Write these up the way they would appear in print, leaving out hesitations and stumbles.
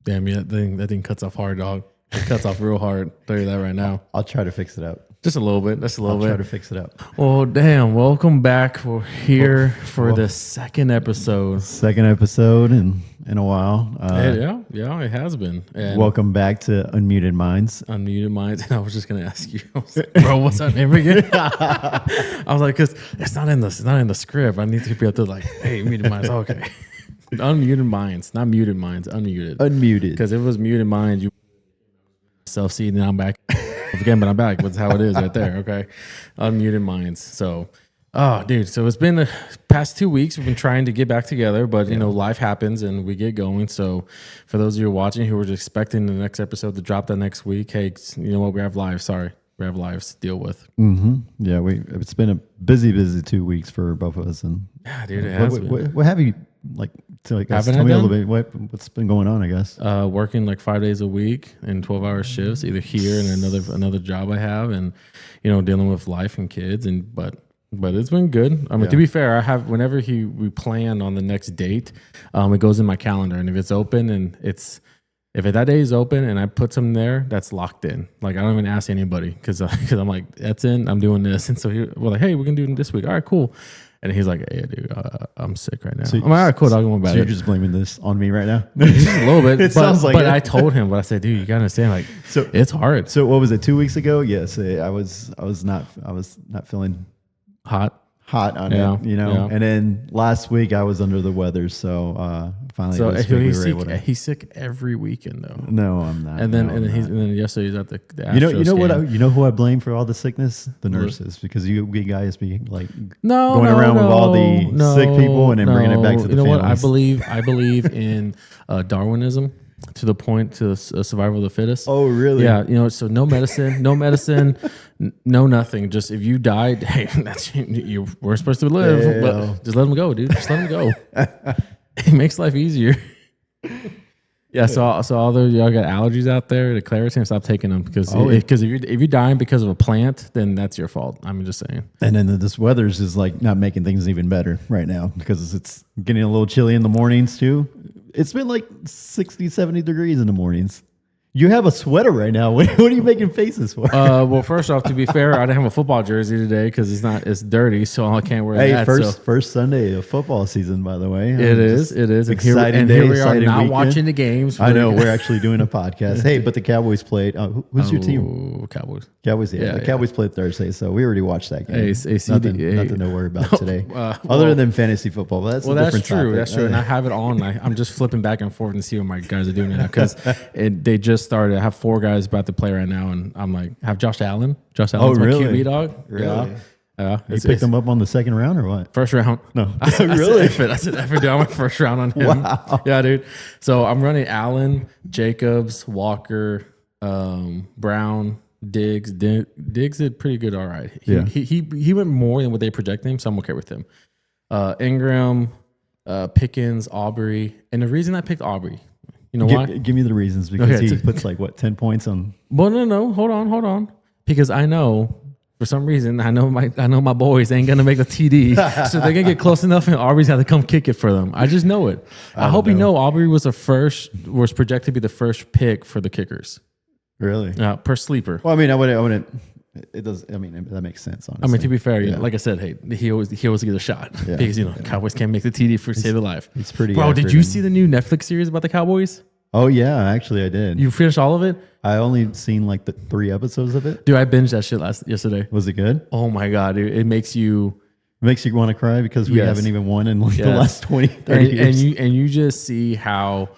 Damn, yeah, that thing cuts off hard, dog. It cuts off real hard. I'll tell you that right now. I'll try to fix it up. Just a little bit. That's a little I'll try to bit. fix it up. Well, damn. Welcome back. We're here for the second episode. Second episode in a while. Yeah, it has been. And Welcome back to Unmuted Minds. Unmuted Minds. And I was just gonna ask you, bro, what's that name again? I was like, because it's not in the script. I need to be up to like, hey, Muted Minds. Okay, Unmuted Minds, not Muted Minds. Unmuted. Unmuted. Because if it was Muted Minds, you self-seed. Now I'm back again, but I'm back. That's how it is right there. Okay, Unmuted Minds. So. Oh, dude. So it's been the past 2 weeks. We've been trying to get back together, but you know, life happens and we get going. So for those of you watching who were expecting the next episode to drop that next week, hey, you know what? We have lives. Sorry. We have lives to deal with. Mm-hmm. Yeah, it's been a busy 2 weeks for both of us. And yeah, dude, it has been. What have you tell me a little bit what's been going on, I guess. Working like 5 days a week in 12-hour shifts, either here and another job I have, and you know, dealing with life and kids, but it's been good. I mean, to be fair, I have whenever we plan on the next date, it goes in my calendar, and if it's open and if that day is open and I put some there, that's locked in. Like I don't even ask anybody because I'm like, that's in. I'm doing this, and so we're like, hey, we're gonna do it this week. All right, cool. And he's like, hey, dude, I'm sick right now. So I'm like, all right, cool. I'll go about it. You're just blaming this on me right now? Just a little bit. Sounds like but it. I told him, but I said, dude, you gotta understand, like, so it's hard. So what was it? 2 weeks ago? Yes, I was not feeling hot on it, you know. And then last week I was under the weather, so finally this week we were able to. He's sick every weekend though. No, I'm not. And then yesterday he's at the you know who I blame for all the sickness? The nurses, because you guys be like going around with all the sick people and then bringing it back to the families. What I believe in Darwinism. To the point to survival of the fittest. Oh, really? Yeah, you know, so no medicine, no nothing. Just if you died, hey, you were supposed to live, but just let them go, dude. Just let them go. It makes life easier. Yeah, so all the y'all got allergies out there, the Claritin, stop taking them because if you're dying because of a plant, then that's your fault. I'm just saying. And then this weather's is like not making things even better right now because it's getting a little chilly in the mornings too. It's been like 60, 70 degrees in the mornings. You have a sweater right now. What are you making faces for? Well, first off, to be fair, I didn't have a football jersey today because it's dirty, so I can't wear that. First Sunday of football season, by the way. It is. Exciting here we are not weekend. Watching the games. I know, we're actually doing a podcast. Hey, but the Cowboys played. Who's your team? Cowboys. Cowboys, yeah. The Cowboys played Thursday, so we already watched that game. Nothing to worry about today. Other than fantasy football. That's a different true. topic. That's true. And I have it on. I'm just flipping back and forth and see what my guys are doing now because they just started. I have 4 guys about to play right now, and I'm like, I have Josh Allen. Josh Allen's my QB dog. Really? Yeah. You picked him up on the second round or what? First round. No. I said effort down my first round on him. Wow. Yeah, dude. So I'm running Allen, Jacobs, Walker, Brown, Diggs. Diggs did pretty good. All right. He went more than what they projected him, so I'm okay with him. Ingram, Pickens, Aubrey. And the reason I picked Aubrey, you know why? Give me the reasons, because he puts like what, 10 points on. Well, no, hold on. Because I know for some reason I know my boys ain't gonna make the TD, so they're gonna get close enough, and Aubrey's have to come kick it for them. I just know it. I hope you know Aubrey was projected to be the first pick for the kickers. Really? Per sleeper. Well, I mean, I wouldn't. It does. I mean, that makes sense. Honestly. I mean, to be fair, like I said, hey, he always get a shot because Cowboys can't make the TD for save their life. It's pretty. Bro, did you see the new Netflix series about the Cowboys? Oh yeah, actually I did. You finished all of it? I only seen like the 3 episodes of it. Dude, I binged that shit yesterday. Was it good? Oh my god, dude! It makes you want to cry because we haven't even won in like the last 20, 30 years. And you just see how.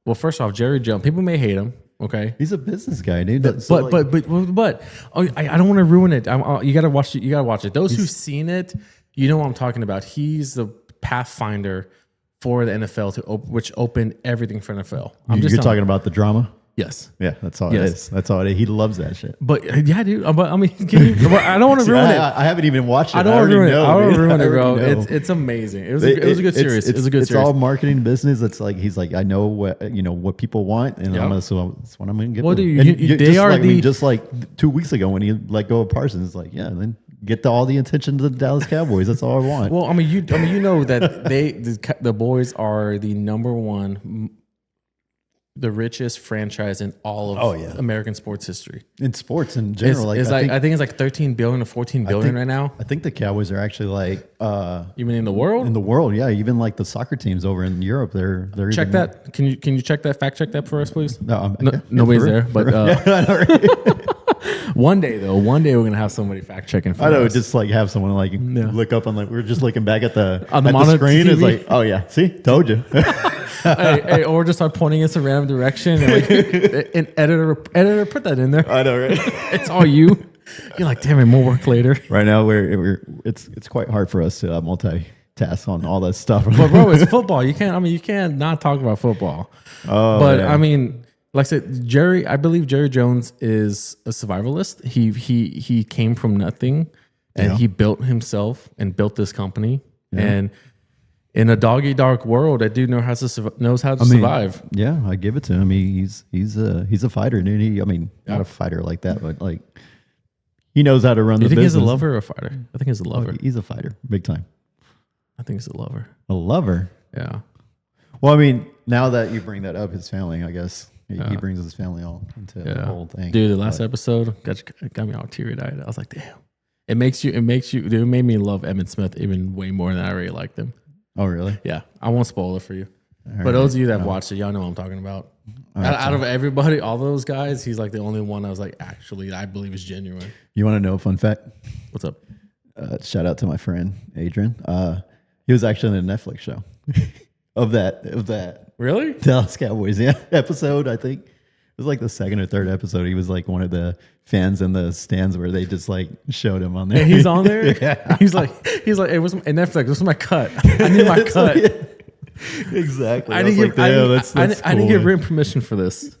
Well, first off, Jerry Jones. People may hate him. Okay, he's a business guy, dude. But I don't want to ruin it. You gotta watch it. You gotta watch it. Those who've seen it, you know what I'm talking about. He's the pathfinder for the NFL which opened everything for NFL. You're talking about the drama. Yes. Yeah, that's all it is. That's all it is. He loves that shit. But yeah, dude. But I mean, I don't want to ruin it. I haven't even watched it. I don't want to ruin it. I don't want to ruin it, bro. It's amazing. It was a good series. It was a good series. It's all marketing business. It's like he's like, I know what people want, and so that's what I'm gonna get. Well, dude, just like 2 weeks ago when he let go of Parsons. It's like, yeah, then get all the attention to the Dallas Cowboys. That's all I want. Well, I mean, you know that the boys are the number one the richest franchise in all of Oh, yeah. American sports history. In sports in general, I think it's like 13 billion to 14 billion right now. I think the Cowboys are actually like You mean in the world? in the world. Yeah, even like the soccer teams over in Europe, they're Check even, that. Can you check that? Fact check that for us, please. No, Nobody's for real, there, for but real. I know, right? one day we're gonna have somebody fact checking for I know, us. just like have someone like look up on like we're just looking back at the On the at monitor screen. It's TV. like, oh yeah, see, told you. hey, or just start pointing us a random direction and like an editor put that in there. I know, right? It's all you. You're like, damn it, more work later. Right now, it's quite hard for us to multitask on all that stuff. But bro, it's football. You can't not talk about football. Oh, But man. I mean, like I said, I believe Jerry Jones is a survivalist. He came from nothing and Yeah. he built himself and built this company. And in a doggy dark world, that dude knows how to survive. Yeah, I give it to him. He's a fighter, dude. I mean, not a fighter like that, but like he knows how to run Do you the think he's business. a lover or a fighter? I think he's a lover. He's a fighter, big time. I think he's a lover. A lover. Yeah. Well, I mean, now that you bring that up, his family, I guess he brings his family all into the whole thing. Dude, the last episode got me all teary eyed. I was like, damn. It makes you. Dude, it made me love Emmitt Smith even way more than I already liked him. Oh, really? Yeah, I won't spoil it for you. All But those of you that right. have watched it, y'all know what I'm talking about. Out of everybody, all those guys, he's like the only one I was like, actually, I believe is genuine. You want to know a fun fact? What's up? Shout out to my friend Adrian. He was actually in a Netflix show of that Really? Dallas Cowboys episode. I think it was like the second or third episode. He was like one of the fans in the stands where they just like showed him on there. And he's on there. Yeah. He's like, hey, what's my Netflix? What's my cut? I need my cut. Exactly. I didn't That's I didn't cool, get man. written permission for this.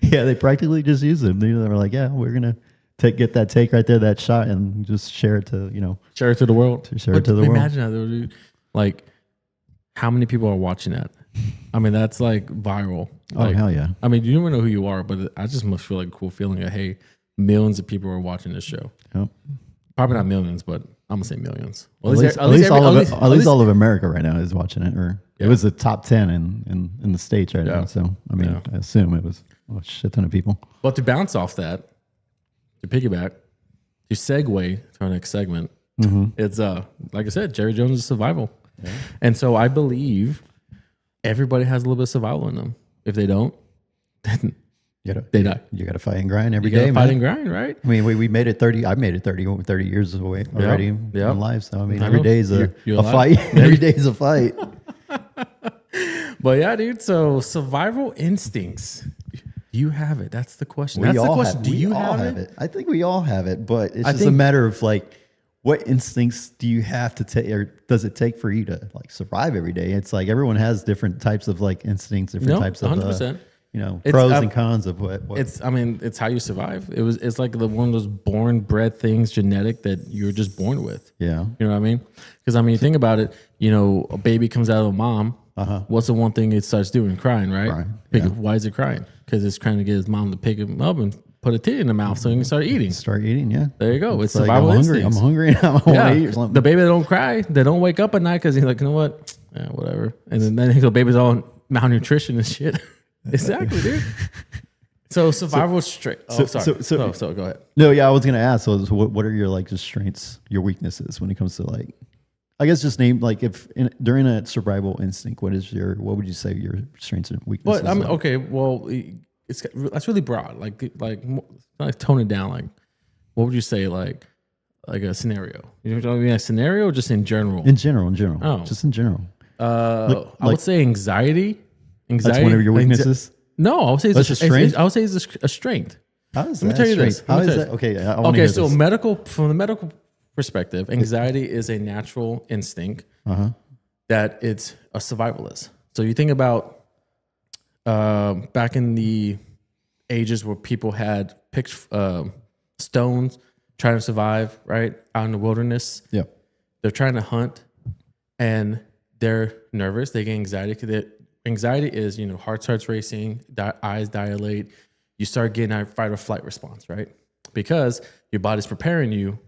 Yeah, they practically just used him. They were like, yeah, we're gonna get that take right there, that shot, and just share it to Share it to the world. Share it to the world. Imagine that, dude. Like, how many people are watching that? I mean, that's like viral. Oh Like, hell yeah. I mean, you never know who you are, but I just must feel like a cool feeling of, hey, millions of people are watching this show. Yep. Probably not millions, but I'm gonna say millions. Well, At least all of America right now is watching it, or it was the top 10 in the States right now. So I mean, Yeah. I assume it was a shit ton of people. But to bounce off that, to piggyback, to segue to our next segment, it's like I said, Jerry Jones is survival, and so I believe everybody has a little bit of survival in them. If they don't, then they die. You got to fight and grind every You gotta day, fight man. and grind, right? I mean, we made it 30. I made it 30 years away already Yeah. in life. So I mean, I every know. day is a You're alive. fight. Every day is a fight. But yeah, dude. So survival instincts. Do you have it? That's the question. We That's the all question. have, Do we you all have it? I think we all have it, but it's I just a think- matter of like, what instincts do you have to take, or does it take for you to like survive every day? It's like everyone has different types of like instincts, different No, types of 100%. It's, pros and cons of what. It's how you survive. It's like one of those born bred things, genetic, that you're just born with. Yeah. You know what I mean? Because I mean, you think about it. You know, a baby comes out of a mom. What's the one thing it starts doing? Crying, right? Crying, Why is it crying? Because it's trying to get his mom to pick him up and put a titty in the mouth so he can start eating. Start eating, yeah. There you go. It's like, survival I'm hungry. instincts. I'm hungry and I want Yeah, to eat or something. the baby that don't cry, they don't wake up at night because he's like, you know what? Yeah, whatever. And then the baby's all malnutrition and shit. Exactly, dude. So survival straight. Oh, sorry. So go ahead. No, yeah, I was gonna ask. So, what are your like just strengths, your weaknesses when it comes to like, I guess just name like during a survival instinct, what would you say your strengths and weaknesses? But I mean, are? okay, well, that's really broad. Like tone it down. Like, what would you say? Like a scenario. You know what I mean? A scenario, or just in general. In general, Oh. just in general. I would say anxiety. That's one of your weaknesses. No, I would say That's it's a strength? I would say it's a strength. How is Let me tell you this. How Let me is tell that? you. Okay, I wanna Okay, hear so this. from the medical perspective, anxiety is a natural instinct Uh-huh. that it's a survivalist. So you think about back in the ages where people had picked stones trying to survive, right, out in the wilderness. Yeah. They're trying to hunt, and they're nervous. They get anxiety. Anxiety is, heart starts racing, eyes dilate. You start getting a fight or flight response, right? Because your body's preparing you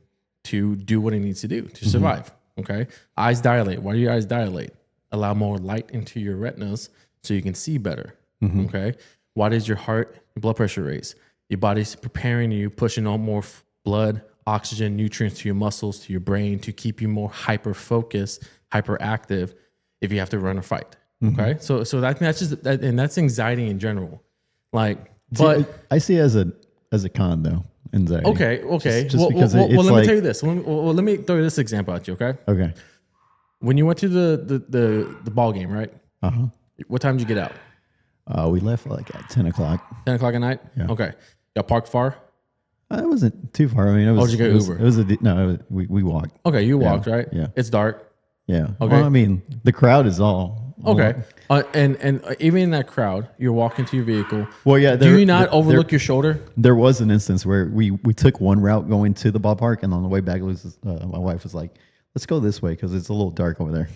to do what it needs to do to survive. Okay, eyes dilate. Why do your eyes dilate? Allow more light into your retinas so you can see better. Okay. Why does your heart, your blood pressure raise? Your body's preparing you, pushing on more blood, oxygen, nutrients to your muscles, to your brain, to keep you more hyper focused, hyperactive if you have to run or fight. Okay. So that's just that, and that's anxiety in general. Like, but I see it as a con though, anxiety. okay. Just because well, it's let me like, tell you this. Let me throw this example at you. Okay. okay. When you went to the ball game, right? What time did you get out? We left like at 10 o'clock. 10 o'clock at night. Yeah. Okay. Y'all parked far. It wasn't too far. I mean, it was. did you get Uber? We walked. Okay, you walked, right? Yeah. It's dark. Yeah. Okay. Well, I mean, the crowd is all. Okay. And even in that crowd, you're walking to your vehicle. Well, yeah. Do you not overlook your shoulder? There was an instance where we took one route going to the ballpark, and on the way back, my wife was like, "Let's go this way because it's a little dark over there."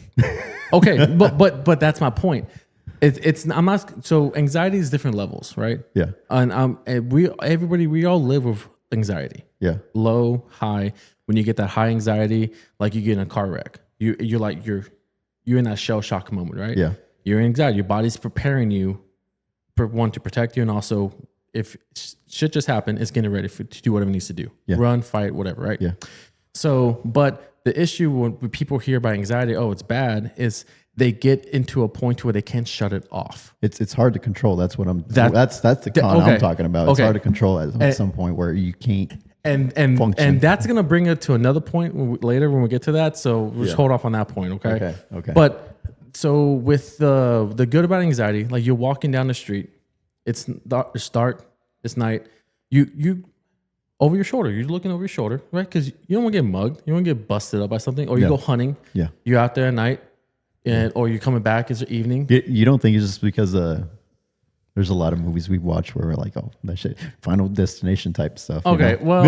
Okay, but that's my point. I'm not. So anxiety is different levels, right? Yeah. And we all live with anxiety. Yeah. Low, high. When you get that high anxiety, like you get in a car wreck, you're in that shell shock moment, right? Yeah. You're in anxiety. Your body's preparing you for one to protect you, and also if shit just happened, it's getting ready to do whatever it needs to do. Yeah. Run, fight, whatever, right? Yeah. So, but the issue when people hear about anxiety, oh, it's bad, is they get into a point where they can't shut it off. It's hard to control. That's what I'm. That's the con I'm talking about. It's hard to control at some point where you can't. And function. that's gonna bring it to another point later when we get to that. So we'll just hold off on that point, okay? Okay. But so with the good about anxiety, like you're walking down the street, it's dark, it's night. You over your shoulder, you're looking over your shoulder, right? Because you don't want to get mugged, you don't want to get busted up by something, or you go hunting. Yeah. You're out there at night, or you're coming back. It's evening. You don't think it's just because there's a lot of movies we watch where we're like, oh, that shit, Final Destination type stuff. Okay, well,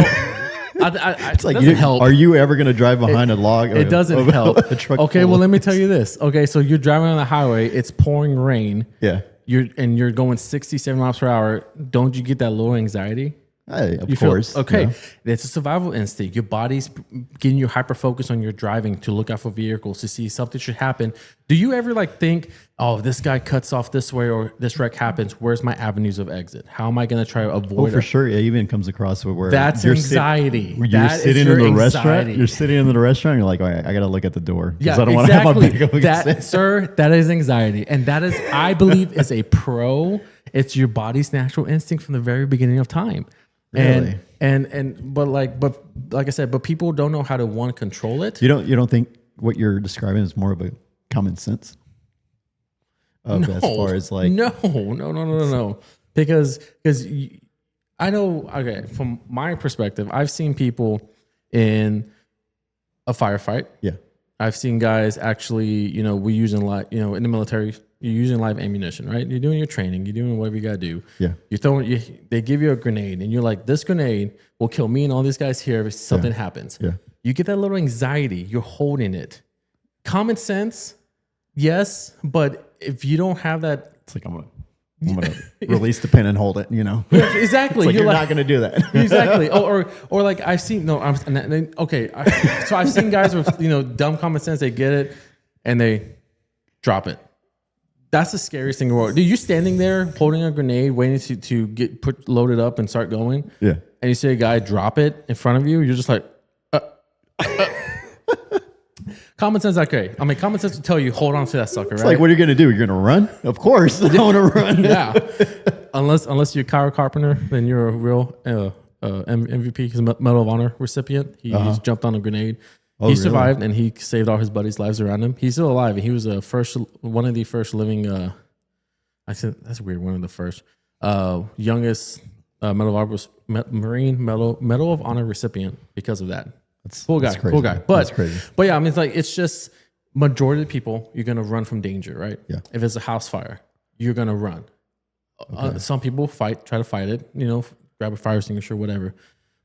it's like, doesn't help. Are you ever going to drive behind a log? It doesn't help. A truck okay, well, let me tell you this. Okay, so you're driving on the highway. It's pouring rain. Yeah. You're going 67 miles per hour. Don't you get that little anxiety? Of course. Okay. Yeah. It's a survival instinct. Your body's getting you hyper focused on your driving to look out for vehicles, to see something should happen. Do you ever like think, oh, this guy cuts off this way or this wreck happens? Where's my avenues of exit? How am I going to try to avoid for sure. It even comes across where that's anxiety. You're sitting in the restaurant. You're sitting in the restaurant. You're like, all right, I got to look at the door. Yeah, I don't want to have my big sir, that is anxiety. And that is, I believe, is a pro. It's your body's natural instinct from the very beginning of time. Really? But like I said, but people don't know how to control it. You don't think what you're describing is more of a common sense? As far as like no. Because I know, okay, from my perspective, I've seen people in a firefight. Yeah. I've seen guys actually, we using in the military, you're using live ammunition, right? You're doing your training, you're doing whatever you gotta do. Yeah. They give you a grenade and you're like, this grenade will kill me and all these guys here if something happens. Yeah. You get that little anxiety, you're holding it. Common sense, yes, but if you don't have that, it's like I'm gonna release the pin and hold it, Yeah, exactly. Like you're not gonna do that. Exactly. Or like I've seen so I've seen guys with dumb common sense. They get it and they drop it. That's the scariest thing in the world. Dude, you're standing there holding a grenade, waiting to get loaded up and start going. Yeah. And you see a guy drop it in front of you. You're just like, Common sense, okay. I mean, common sense would tell you, hold on to that sucker, right? It's like, what are you going to do? You're going to run? Of course. I want to run. Yeah. Unless you're Kyle Carpenter, then you're a real MVP. He's a Medal of Honor recipient. He's jumped on a grenade. He survived, and he saved all his buddies' lives around him. He's still alive, and he was one of the first living. I said that's weird. One of the first youngest Marine Medal of Honor recipient because of that. Cool guy. But that's crazy. But yeah, I mean, it's just majority of the people, you're gonna run from danger, right? Yeah. If it's a house fire, you're gonna run. Okay. Some people try to fight it, grab a fire extinguisher, whatever.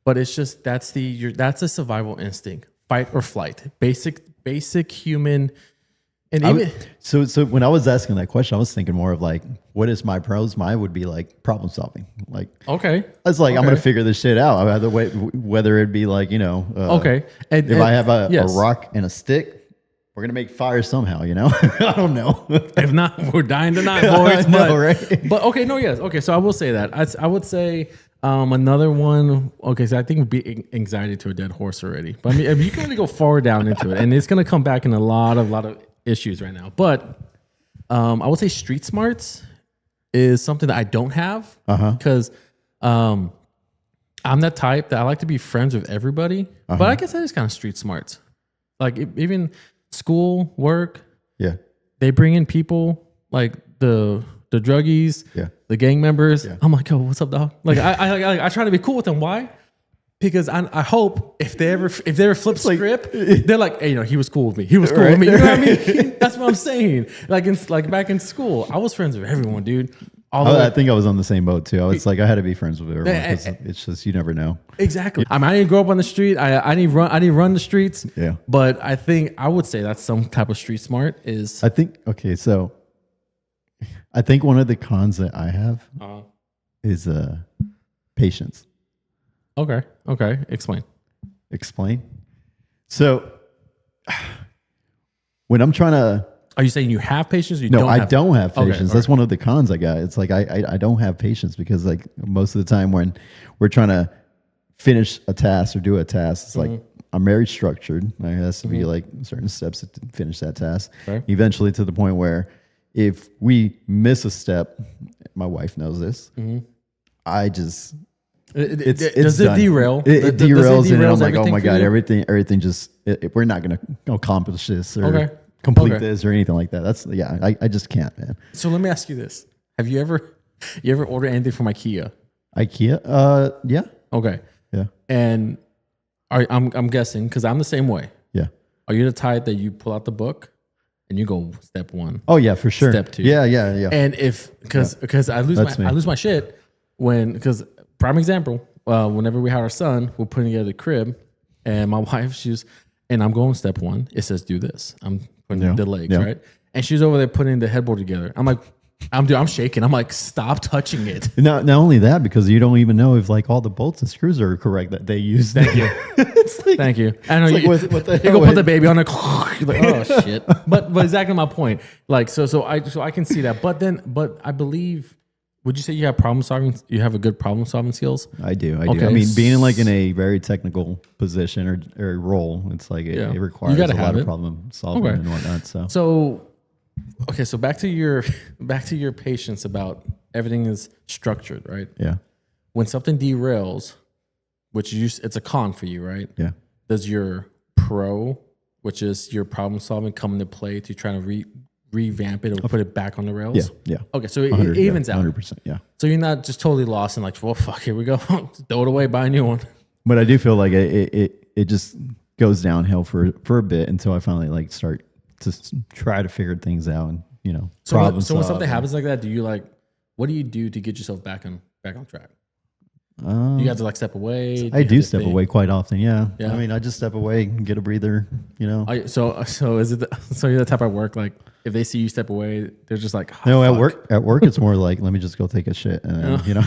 But it's just that's a survival instinct, fight or flight, basic human. And so when I was asking that question, I was thinking more of like, what is my pros? Mine would be like problem solving. Like, okay, I was like, I'm gonna figure this shit out. Either way, whether it be like, okay, and if I have a rock and a stick, we're gonna make fire somehow. You know, I don't know. If not, we're dying tonight, boys. I know, but, right? but okay, no, yes, okay. So I will say that I would say another one. Okay, so I think would be anxiety to a dead horse already. But I mean, you can really go far down into it, and it's gonna come back in a lot of issues right now. But I would say street smarts is something that I don't have because I'm that type that I like to be friends with everybody. But I guess that is kind of street smarts. Like even school, work, Yeah. they bring in people like the druggies, the gang members. I'm like, oh, what's up, dog? Like I try to be cool with them. Why? Because I hope if they ever flip script, they're like, hey, he was cool with me. He was cool with me. You know what I mean? That's what I'm saying. Like back in school, I was friends with everyone, dude. I think I was on the same boat too. I was like, I had to be friends with everyone because it's just you never know. Exactly. I mean, I didn't grow up on the street. I didn't run the streets. Yeah. But I would say that's some type of street smart is. I think so. I think one of the cons that I have is patience. Okay. Explain. So when I'm trying to. Are you saying you have patience? Or you No, don't I have don't have patience. Okay, That's one of the cons I got. It's like I don't have patience because like most of the time when we're trying to finish a task or do a task, it's like I'm very structured. There has to be like certain steps to finish that task. Okay. Eventually to the point where if we miss a step, my wife knows this, I just it's does it done. derail? It derails, and I'm like, oh my for god, you? everything just we're not gonna accomplish this or Okay. complete Okay. this or anything like that. That's I just can't, man. So let me ask you this: Have you ever ordered anything from IKEA? IKEA? Yeah, Okay, yeah, and I'm guessing because I'm the same way. yeah. Are you the type that you pull out the book and you go step one? Oh yeah, for sure. Step two. Yeah. And because I lose my shit because prime example, whenever we had our son, we're putting together the crib, and my wife and I'm going step one. It says do this. I'm putting the legs right, and she's over there putting the headboard together. I'm like, I'm shaking. I'm like, stop touching it. Not only that, because you don't even know if like all the bolts and screws are correct that they use. Thank you. It's like, Thank you. I know it's you. like, what the You hell? go put the baby on it. You're like, oh shit. But exactly my point. Like so I can see that. But I believe. Would you say you have problem solving? You have a good problem solving skills? I do. Okay. I mean, being like in a very technical position or role, it's like it requires gotta a lot have of it. problem solving Okay. and whatnot. So back to your patience about everything is structured, right? Yeah, When something derails, it's a con for you, right? yeah. Does your pro, which is your problem solving, come into play to try to revamp it or put it back on the rails? Yeah. Okay, so it evens out. 100%. Yeah. So you're not just totally lost and like, well, fuck, here we go. Throw it away, buy a new one. But I do feel like it just goes downhill for a bit until I finally like start to try to figure things out and So when solve something and- happens like that, what do you do to get yourself back on track? Um, You have to like step away. I you do have to step think? away quite often. Yeah. Yeah. I mean, I just step away and get a breather. So is it? So you're the type at work like if they see you step away, they're just like, oh, No, fuck. at work, it's more like, let me just go take a shit. And then,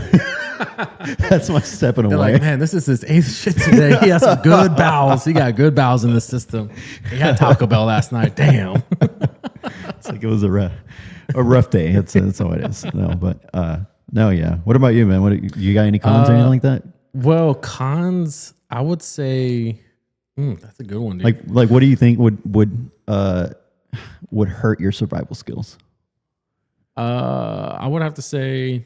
that's my stepping They're away. like, man, this is his eighth shit today. He has some good bowels. He got good bowels in the system. He had Taco Bell last night. Damn. It's like it was a rough day. That's all it is. No, but no, yeah. What about you, man? You got any cons or anything like that? Well, cons, I would say, that's a good one, dude. Like what do you think would hurt your survival skills? I would have to say,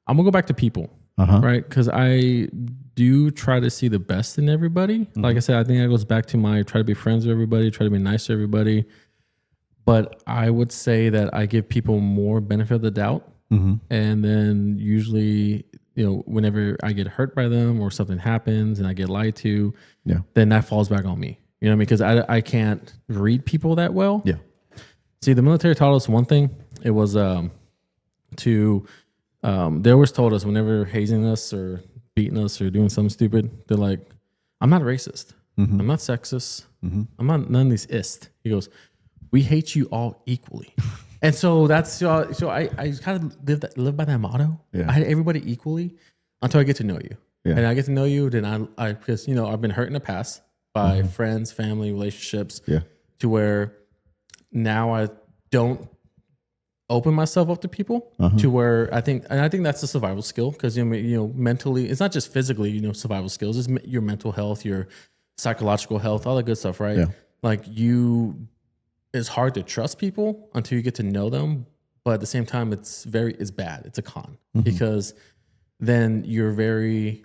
I'm gonna go back to people, right? Because I do try to see the best in everybody. Like I said, I think that goes back to my try to be friends with everybody, try to be nice to everybody. But I would say that I give people more benefit of the doubt, and then usually, whenever I get hurt by them or something happens and I get lied to, then that falls back on me. You know what I mean? Because I can't read people that well. Yeah. See, the military taught us one thing. It was they always told us whenever hazing us or beating us or doing something stupid, they're like, I'm not racist. I'm not sexist. I'm not none of these ist. He goes, we hate you all equally. And so that's so I kind of live by that motto. Yeah. I hate everybody equally until I get to know you. Yeah. And I get to know you, then because I've been hurt in the past by friends, family, relationships. Yeah. To where now I don't open myself up to people to where I think that's a survival skill because mentally, it's not just physically, survival skills. It's your mental health, your psychological health, all that good stuff, right? Yeah. Like it's hard to trust people until you get to know them, but at the same time, it's bad. It's a con because then you're very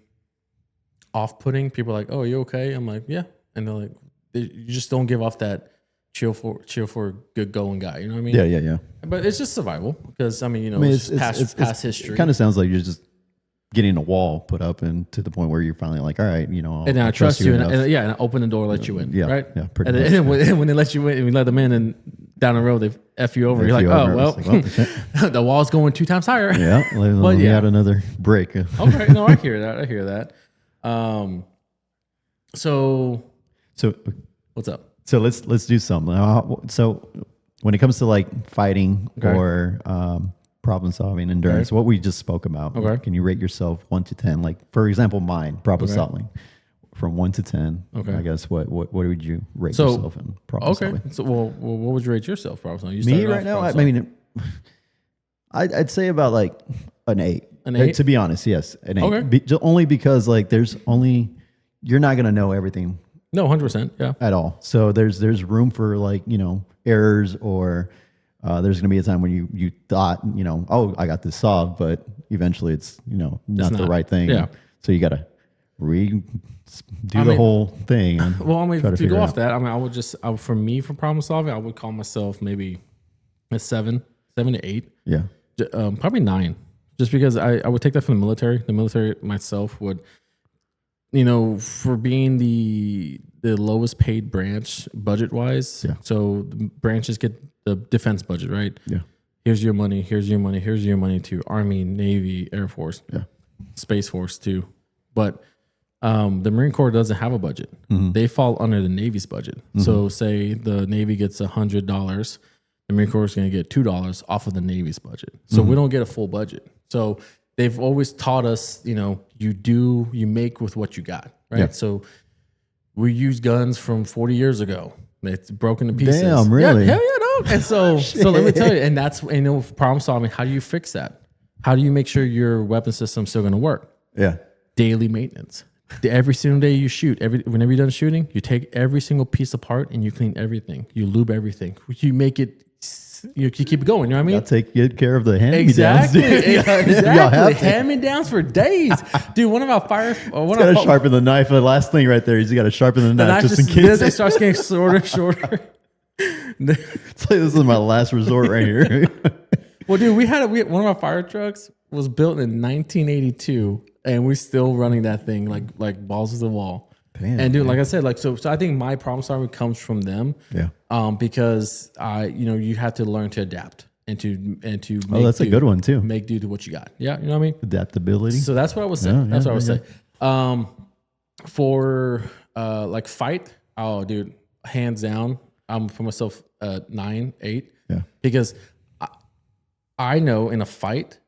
off-putting. People are like, "Oh, you okay?" I'm like, "Yeah," and they're like, "You just don't give off that." Chill for a good going guy. You know what I mean? Yeah. But it's just survival because it's past history. It kind of sounds like you're just getting a wall put up and to the point where you're finally like, all right, and then I trust you, and I open the door, let you in. Yeah, right. Yeah, pretty and much. then when they let you in, and we let them in, and down the road they f you over. You're like, oh well, the wall's going 2 times higher. Yeah, let me add another break. Okay, no, I hear that. So what's up? So let's do something. So when it comes to like fighting or problem solving, endurance, what we just spoke about, can you rate yourself 1 to 10? Like for example, mine problem solving from 1 to 10. I guess what would you rate yourself in problem solving? So well, what would you rate yourself problem solving? Me right now, I mean, I'd say about like an 8. An 8? To be honest, yes, an 8. Okay. Only because like you're not gonna know everything. No, 100%. Yeah. At all. So there's room for like, errors or there's going to be a time when you thought, oh, I got this solved, but eventually it's, not the right thing. Yeah. So you got to the whole thing. Well, if you go off that, I would just, for me, for problem solving, I would call myself maybe a 7 to 8. Yeah. Probably 9. Just because I would take that from the military. The military myself would, for being the lowest paid branch budget wise. Yeah. So the branches get the defense budget, right? Yeah. Here's your money. Here's your money. Here's your money to Army, Navy, Air Force, Space Force too. But the Marine Corps doesn't have a budget. They fall under the Navy's budget. So say the Navy gets $100, the Marine Corps is going to get $2 off of the Navy's budget. So we don't get a full budget. So they've always taught us, you make with what you got, right? Yeah. So we use guns from 40 years ago. It's broken to pieces. Damn, really? Yeah, hell yeah, dog. And so let me tell you, and that's, problem solving, how do you fix that? How do you make sure your weapon system's still going to work? Yeah. Daily maintenance. Every single day you shoot, whenever you're done shooting, you take every single piece apart and you clean everything. You lube everything. You make it, you keep it going. You know what I mean? I'll take good care of the hand-me-downs. Exactly. Have Hand-me-downs for days. Dude, one of our fire... He's got to sharpen the knife. The last thing right there is you got to sharpen the knife just in case. It starts getting shorter. It's like, this is my last resort right here. Well, dude, we had one of our fire trucks was built in 1982, and we're still running that thing like balls to the wall. Damn, and dude, like I said, so I think my problem solving comes from them. Yeah. Because you have to learn to adapt and to make that's a good one too. Make do to what you got. Yeah, you know what I mean? Adaptability. So that's what I would say. That's what I would say. For like fight, oh dude, hands down, I'm for myself 9, 8. Yeah. Because I know in a fight,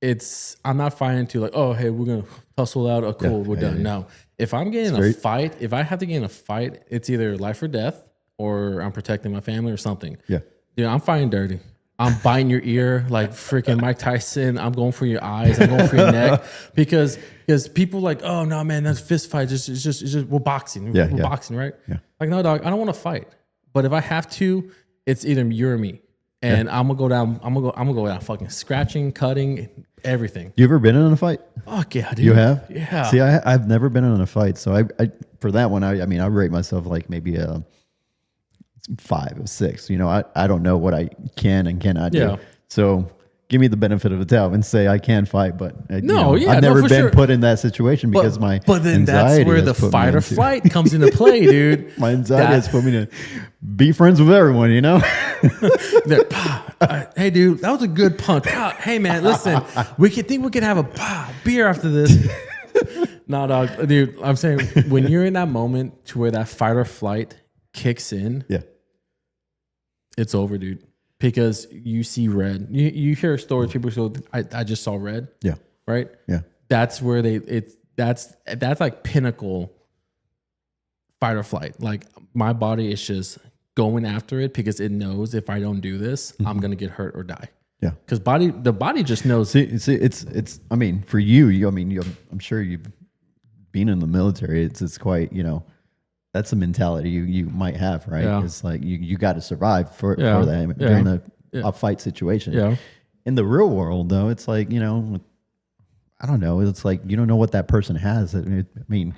I'm not fighting to like, oh hey, we're gonna hustle out. Oh cool, we're done. No. If I'm getting in a fight, if I have to get in a fight, it's either life or death, or I'm protecting my family or something. Yeah. Dude, I'm fighting dirty. I'm biting your ear like freaking Mike Tyson. I'm going for your eyes. I'm going for your neck because people like, oh no, man, that's fist fight. It's just we're boxing. We're boxing, right? Yeah. Like, no, dog, I don't want to fight. But if I have to, it's either you or me. And I'm gonna go down. I'm gonna go down, fucking scratching, cutting, everything. You ever been in a fight? Fuck yeah, dude. You have? Yeah. See, I've never been in a fight, so I for that one, I mean, I rate myself like maybe a 5 or 6. I don't know what I can and cannot do. So give me the benefit of the doubt and say I can fight, but I've never been put in that situation because but then that's where the fight or flight comes into play, dude. My anxiety has put me to be friends with everyone, Hey, dude, that was a good punch. Hey, man, listen, we could have a beer after this. No, dog, dude, I'm saying when you're in that moment to where that fight or flight kicks in, it's over, dude. Because you see red. You hear stories, people go, I just saw red. Yeah. Right? Yeah. That's where that's like pinnacle fight or flight. Like my body is just going after it because it knows if I don't do this, I'm gonna get hurt or die. Yeah. Because the body just knows. See, it's. I mean, for you. I mean, I'm sure you've been in the military. It's quite. That's a mentality you might have, right? Yeah. It's like you got to survive for Yeah. that Yeah. during a fight situation. Yeah. In the real world, though, it's like I don't know. It's like you don't know what that person has. I mean.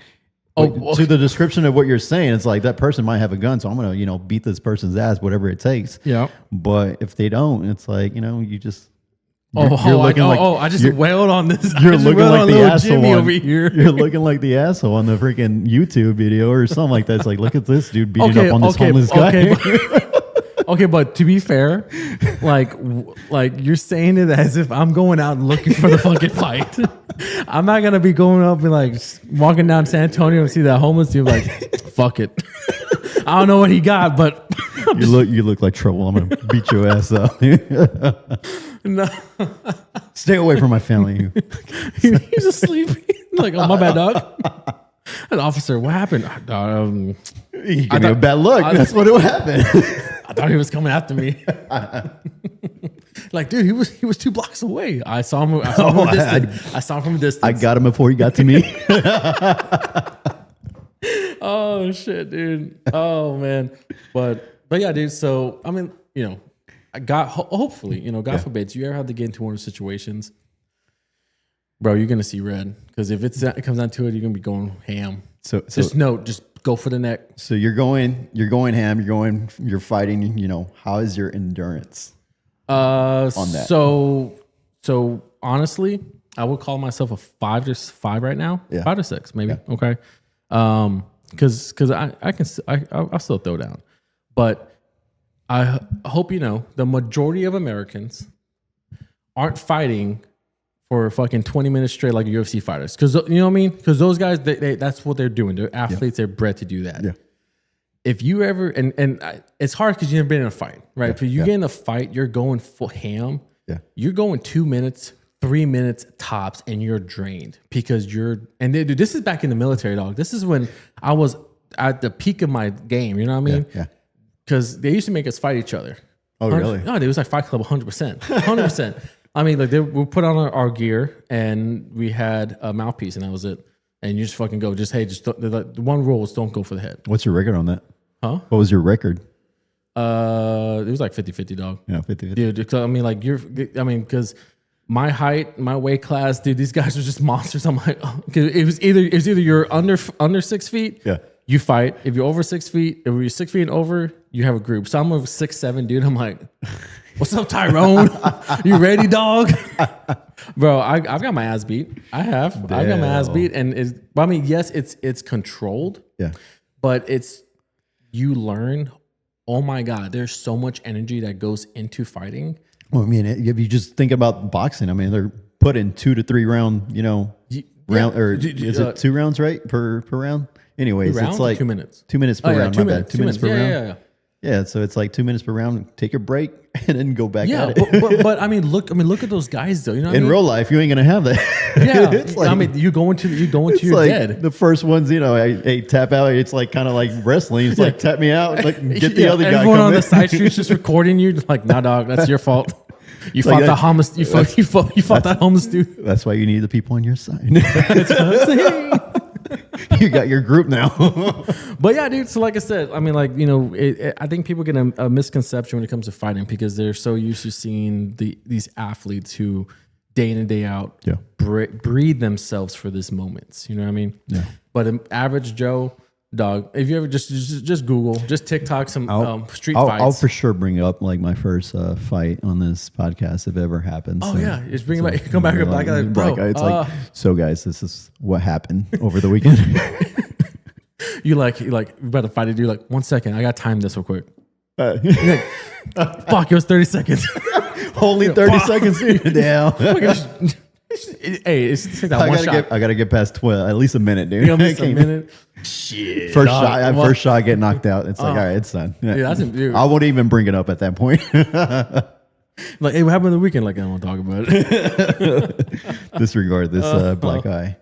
To the description of what you're saying, it's like that person might have a gun, so I'm gonna, beat this person's ass, whatever it takes. Yeah. But if they don't, it's like, you just. I just wailed on this. You're looking like the asshole Jimmy over here. You're looking like the asshole on the freaking YouTube video or something like that. It's like, look at this dude beating up on this homeless guy. Okay, but to be fair, like you're saying it as if I'm going out and looking for the fucking fight. I'm not gonna be going up and like walking down San Antonio and see that homeless dude like, fuck it. I don't know what he got, but you look like trouble. I'm gonna beat your ass up. No. Stay away from my family. He's asleep. Like, oh my bad, dog. An officer, what happened? He gave me a bad look. That's what happened. I thought he was coming after me. Like, dude, he was 2 blocks away. I saw him. From a distance. I saw him from a distance. I got him before he got to me. Oh shit, dude. Oh man. But yeah, dude. So I mean, I got hopefully, God forbid, you ever have to get into one of those situations, bro, you're gonna see red. Because if it comes down to it, you're gonna be going ham. So just go for the neck. So you're going ham. You're fighting. How is your endurance? On that. So honestly, I would call myself a 5 to 5 right now. Yeah. 5 to 6 maybe. Yeah. Okay. Because I'll still throw down, but I hope the majority of Americans aren't fighting for fucking 20 minutes straight like UFC fighters. Because you know what I mean? Because those guys, they that's what they're doing. They're athletes. They're bred to do that. Yeah. If you ever it's hard because you've never been in a fight, right? If you get in a fight, you're going full ham. Yeah. You're going 2 minutes, 3 minutes tops, and you're drained because dude, this is back in the military, dog. This is when I was at the peak of my game. You know what I mean? Yeah. Because they used to make us fight each other. Oh, really? No, it was like Fight Club 100%. 100%. I mean, like we put on our gear and we had a mouthpiece and that was it. And you just fucking go. The one rule is don't go for the head. What's your record on that? Huh? What was your record? It was like 50-50, dog. Yeah, 50-50. Dude, I mean, like because my height, my weight class, dude, these guys are just monsters. I'm like, because it was either you're under 6 feet, Yeah. you fight. If you're over 6 feet, if you're 6 feet and over, you have a group. So I'm over 6'7", dude. I'm like, what's up, Tyrone? You ready, dog? Bro, I've got my ass beat. I've got my ass beat, and I mean, yes, it's controlled. Yeah. But you learn. Oh my God, there's so much energy that goes into fighting. Well, I mean, if you just think about boxing, I mean, they're put in 2 to 3 round, round, or is it 2 rounds, right? Per round? Anyways, it's like 2 minutes. 2 minutes per round. 2 minutes. 2 minutes per round. Yeah. Yeah, so it's like 2 minutes per round. Take a break and then go back Yeah, at it. but I mean, look at those guys though. You know, what I In mean? real life, you ain't gonna have that. Yeah, it's like, I mean, you go into it's your like dead. the first ones, hey, tap out. It's like kind of like wrestling. It's like tap me out, like get the other guy. Everyone come on in. the side streets just recording you. Like, nah, dog, that's your fault. You fought like the that- homeless. You fought that homeless dude. That's why you need the people on your side. That's what I'm saying. You got your group now. But yeah, dude. So like I said, I mean, like I think people get a misconception when it comes to fighting because they're so used to seeing these athletes who day in and day out breed themselves for this moments. You know what I mean? Yeah. But an average Joe dog, if you ever just Google, just TikTok some street fights. I'll for sure bring up like my first fight on this podcast if it ever happens. Oh yeah, just bring it back. Come back here, black guy. Bro, It's like, so guys, this is what happened over the weekend. you like about to fight a dude. Like 1 second, I got to time this real quick. Fuck, it was 30 seconds. Only 30 seconds. Damn. Hey, it's take that one shot. I gotta get past 12, at least a minute, dude. You know, a minute. Shit. First dog. shot, first shot, get knocked out. It's like, all right, it's done. Yeah. Yeah, dude. I won't even bring it up at that point. Like, hey, what happened on the weekend? Like, I don't want to talk about it. Disregard this black eye.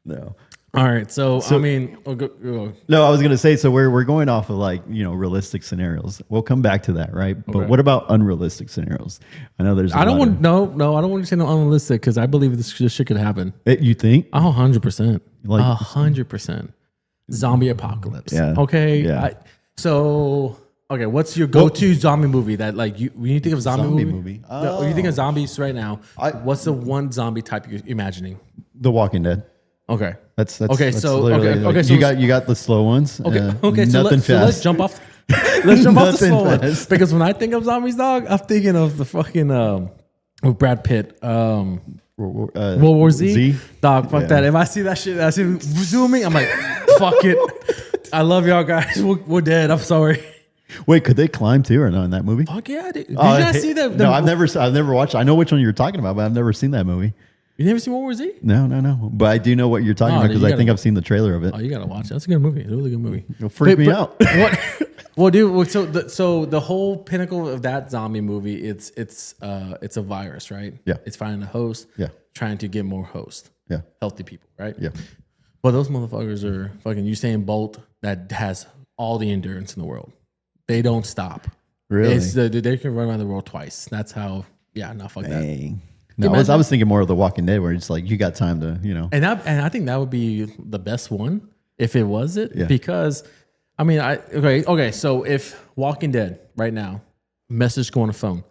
No. All right. So I mean, go. No, I was gonna say. So we're going off of like realistic scenarios. We'll come back to that, right? But Okay. what about unrealistic scenarios? I know there's. I don't want no. I don't want you to say no unrealistic because I believe this shit could happen. You think? 100%. Like- 100%. Zombie apocalypse. Yeah. Okay. Yeah. Okay. What's your go-to zombie movie that like you when you think of zombie movie? When you think of zombies right now, I- what's the one zombie type you're imagining? The Walking Dead. Okay. That's Okay, that's so- literally, okay, like, okay, so- you got the slow ones. Okay. So, nothing let's fast. jump off. Let's jump off the Nothing slow one. fast. Because when I think of zombies, dog, I'm thinking of the fucking with Brad Pitt. World War Z. Dog, fuck Yeah. that. If I see that shit, I see zooming, I'm like, fuck it. I love y'all guys. We're dead. I'm sorry. Wait, could they climb too or not in that movie? Fuck yeah, dude. Did you not see that? No, I've never watched. I know which one you're talking about, but I've never seen that movie. You never seen World War Z? No. But I do know what you're talking Oh, about then because you I think gotta- I've seen the trailer of it. Oh, you gotta watch it. That's a good movie. It's a really good movie. It'll freak me out. What? Well, dude. So the whole pinnacle of that zombie movie, it's a virus, right? Yeah. It's finding a host. Yeah. Trying to get more hosts, Yeah, healthy people, right? yeah. But those motherfuckers are fucking Usain Bolt that has all the endurance in the world. They don't stop. Really? They can run around the world twice. That's how. Yeah, no, fuck that. Dang. No, I was thinking more of The Walking Dead, where it's like you got time to, And I think that would be the best one if it was it. Yeah. Because I mean, okay. So if Walking Dead right now, message go on a phone,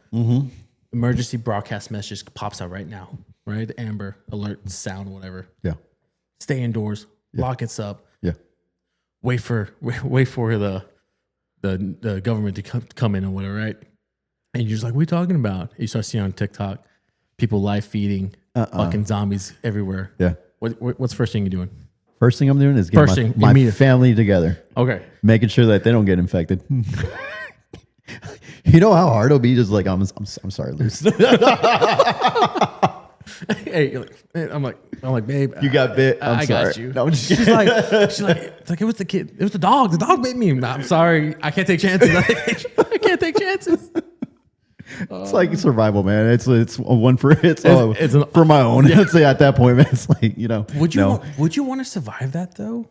emergency broadcast message pops out right now, right? The Amber Alert sound, whatever. Yeah, Stay indoors, lock us up, yeah. wait for the government to come in or whatever, right? And you're just like, what are you talking about? You start seeing on TikTok people live feeding fucking zombies everywhere. Yeah. What's the first thing you're doing? First thing I'm doing is First getting thing, my immediate. family together, Okay. making sure that they don't get infected. You know how hard it'll be? Just like I'm sorry, Luce. Hey, I'm like, babe, You got bit. I'm I sorry. got you. No, I'm just she's like, it's like, it was the kid. It was the dog. The dog bit me. Nah, I'm sorry. I can't take chances. I can't take chances. It's like survival, man. It's a one for it's for my own. I'd say at that point, man, it's like Would you no. would you want to survive that though?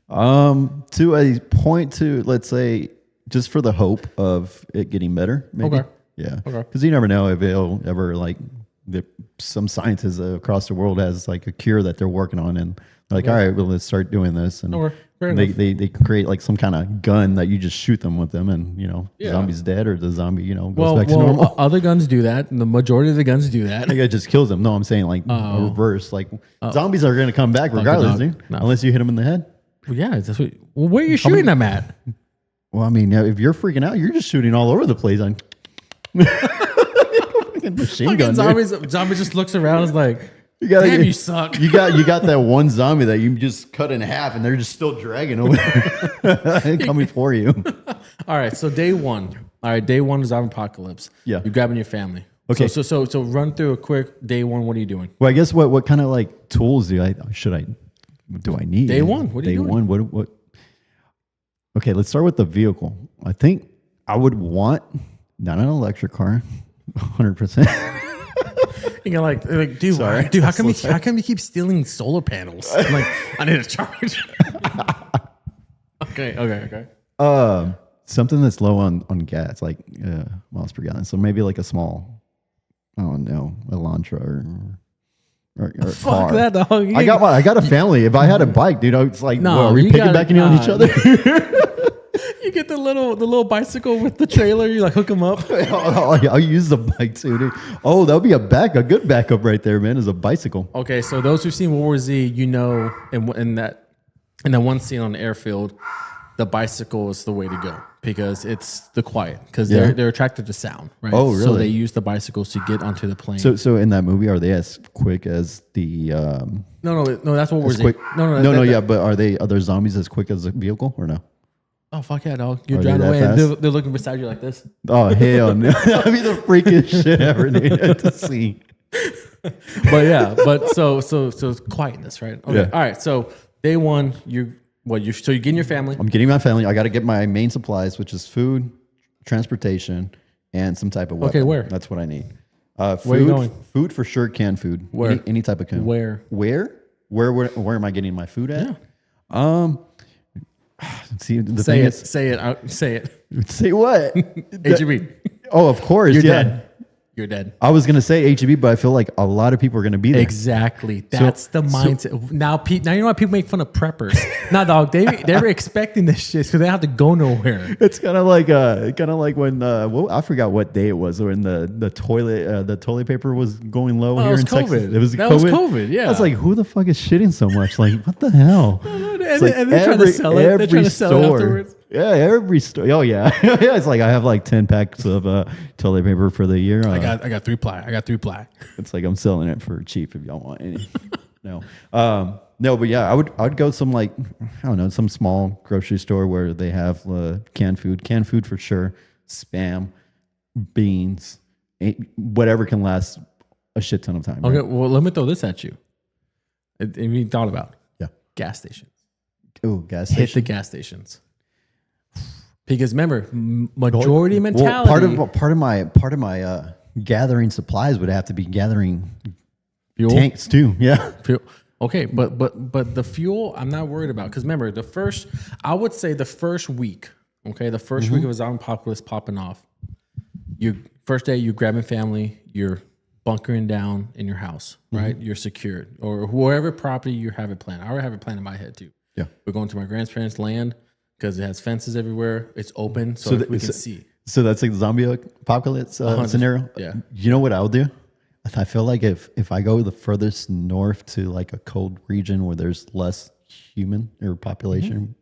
To a point, to let's say just for the hope of it getting better, maybe. Okay. Yeah. Okay. Because you never know if it'll ever some scientists across the world has like a cure that they're working on, and they're like, all right, well, let's start doing this, and Okay, fair they, enough. they create like some kind of gun that you just shoot them with them, and Yeah. zombie's dead, or the zombie goes Well, back to normal. other guns do that. And the majority of the guns do that. I think it just kills them. No, I'm saying like a reverse. Like zombies are going to come back regardless, dog. dude, No. unless you hit them in the head. Well, yeah, that's what. Well, where are you shooting them at? Well, I mean, yeah, if you're freaking out, you're just shooting all over the place. On fucking machine gun. Dude. Zombie just looks around and is like, You gotta damn, get- you suck. You got that one zombie that you just cut in half, and they're just still dragging over there, coming for you. All right, so day one. All right, day one is zombie apocalypse. Yeah. You're grabbing your family. Okay. So run through a quick day one. What are you doing? Well, I guess what kind of like tools do I need? Day one, what are you Day doing? one. What? Okay, let's start with the vehicle. I think I would want not an electric car, 100%. You're like dude, Sorry. dude, how come you keep stealing solar panels? I'm like, I need a charge. Okay. Something that's low on gas, like miles per gallon. So maybe like a small, I don't know, Elantra or Fuck car. that, dog. I got a family. If I had a bike, dude, it's like, No, well, are we you gotta- piggybacking on each nah. other? You get the little bicycle with the trailer. You like hook them up. I'll use the bike too, dude. Oh, that would be a good backup right there, man. Is a bicycle. Okay, so those who've seen World War Z, in that one scene on the airfield, the bicycle is the way to go because it's the quiet because Yeah. they're attracted to sound, right? Oh, So really? they use the bicycles to get onto the plane. So in that movie, are they as quick as the? no, that's World War As Z. quick? No, Yeah. But are they other zombies as quick as a vehicle or no? Oh fuck yeah, dog! You're Are they driving that away and fast? they're looking beside you like this. Oh hell no! That'd be the freakiest shit ever, dude, to see. But yeah, so it's quietness, right? Okay. Yeah. All right. So day one, you're getting your family. I'm getting my family. I got to get my main supplies, which is food, transportation, and some type of weapon. Okay, where? That's what I need. Food, Where are you going? Food for sure. Canned food. Where? Any type of canned. Where? Where am I getting my food at? Yeah. See, the Say thing it. is, Say it. Say it. say what? HEB. Oh, of course. You're yeah. dead. You're dead. I was gonna say HEB, but I feel like a lot of people are gonna be there. Exactly. That's the mindset. Now you know why people make fun of preppers. Nah, dog. They were expecting this shit, so they have to go nowhere. It's kind of like when I forgot what day it was when the toilet paper was going low here it was in Texas. COVID. It was That COVID. was COVID, yeah. I was like, who the fuck is shitting so much? Like, what the hell? And like they're trying to sell it. They're trying to sell it afterwards. Yeah, every store. Oh yeah, yeah. It's like I have like 10 packs of toilet paper for the year. I got 3 ply. I got 3 ply. It's like I'm selling it for cheap if y'all want any. No, no, but yeah, I would go some like I don't know, some small grocery store where they have canned food for sure, Spam, beans, whatever can last a shit ton of time. Okay, Right? well, let me throw this at you. Have you thought about Yeah. gas stations? Oh, gas Hit station. the gas stations. Because remember, majority mentality. Part of my gathering supplies would have to be gathering fuel. tanks too. Yeah. Fuel. Okay, but the fuel I'm not worried about because remember I would say the first week. Okay, the 1st week of a zombie apocalypse popping off. You first day you grabbing family, you're bunkering down in your house, right? You're secured or wherever property you have it planned. I already have it planned in my head too. Yeah. We're going to my grandparents' land because it has fences everywhere. It's open, so we can see. So that's like the zombie apocalypse scenario. Yeah. You know what I'll do? I feel like if I go the furthest north to like a cold region where there's less human or population,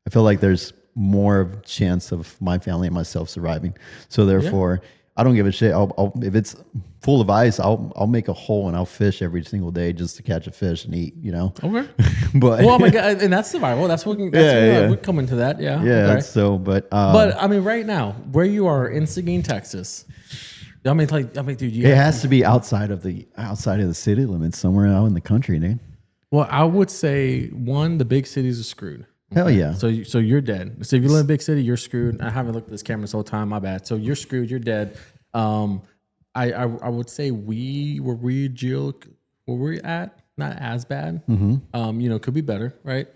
I feel like there's more of a chance of my family and myself surviving. So therefore, I don't give a shit. I'll if it's full of ice, I'll make a hole and I'll fish every single day just to catch a fish and eat. You know. Okay. But Well, oh my god, and that's survival. That's what. We're coming to that. Yeah. yeah. Okay. So, but But I mean, right now, where you are in Seguin, Texas. I mean, dude, you it has to be outside of the city limits, somewhere out in the country, dude. Well, I would say the big cities are screwed. Hell yeah. So you're dead. So if you live in a big city, you're screwed. I haven't looked at this camera this whole time. My bad. So you're screwed. You're dead. I would say were we at not as bad. Could be better, right?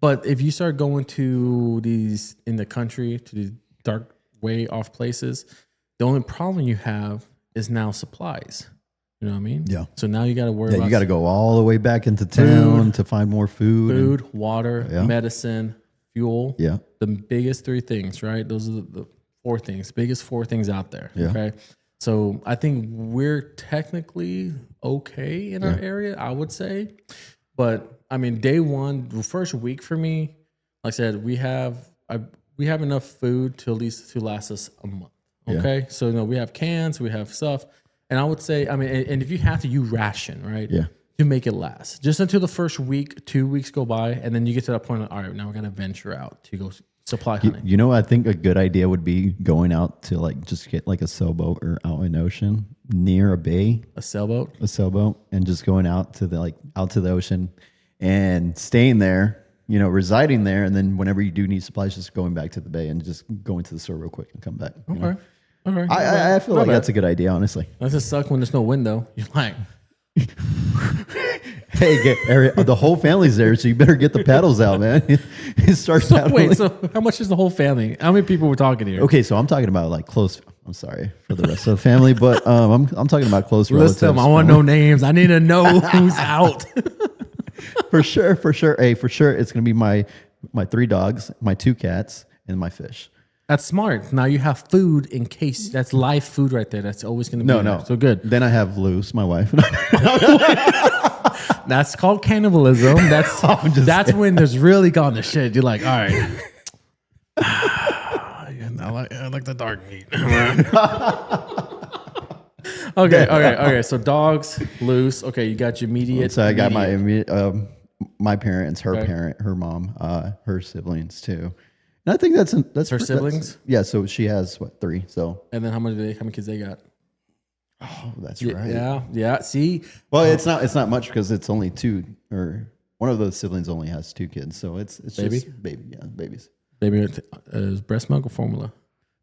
But if you start going to these in the country to these dark way off places, the only problem you have is now supplies. You know what I mean? Yeah. So now you got to worry Yeah, about you got to go all the way back into town to find more food. food, water, Yeah. medicine, fuel. Yeah. The biggest 3 things, right? Those are the 4 things, biggest 4 things out there. Yeah. Okay. So I think we're technically okay in our area, I would say. But I mean, day one, the first week for me, like I said, we have enough food to last us a month. Okay. So we have cans, we have stuff. And I would say, I mean, and if you have to, you ration, right? Yeah. To make it last. Just until the first week, 2 weeks go by, and then you get to that point of, all right, now we're going to venture out to go supply hunting. You know, I think a good idea would be going out to like just get like a sailboat or out in ocean near a bay, A sailboat? a sailboat, and just going out to the ocean and staying there, residing there, and then whenever you do need supplies, just going back to the bay and just going to the store real quick and come back. you know? Okay. Okay. I feel like bad. that's a good idea, honestly. That just suck when there's no window. You're like, Hey, the whole family's there, so you better get the paddles out, man. Start paddling. wait, so how much is the whole family? How many people we're talking here? Okay, so I'm talking about like close. I'm sorry for the rest of the family, but I'm talking about close relatives. List them. I want to know names. I need to know who's out. For sure. Hey, for sure, it's gonna be my 3 dogs, my 2 cats, and my fish. That's smart. Now you have food in case that's live food right there. That's always going to be No. there. So good. Then I have Luce, my wife. That's called cannibalism. That's when there's really gone to shit. You're like, all right. I like the dark meat. Okay. So dogs, loose. Okay, you got your immediate. So I got immediate. my parents, her parent, her mom, her siblings too. And I think that's Her siblings? Yeah, so she has 3. So And then how many kids they got? that's right. Yeah. See, Well, it's not much because it's only 2, or one of those siblings only has 2 kids, so it's Baby? just babies. baby, is breast milk or formula?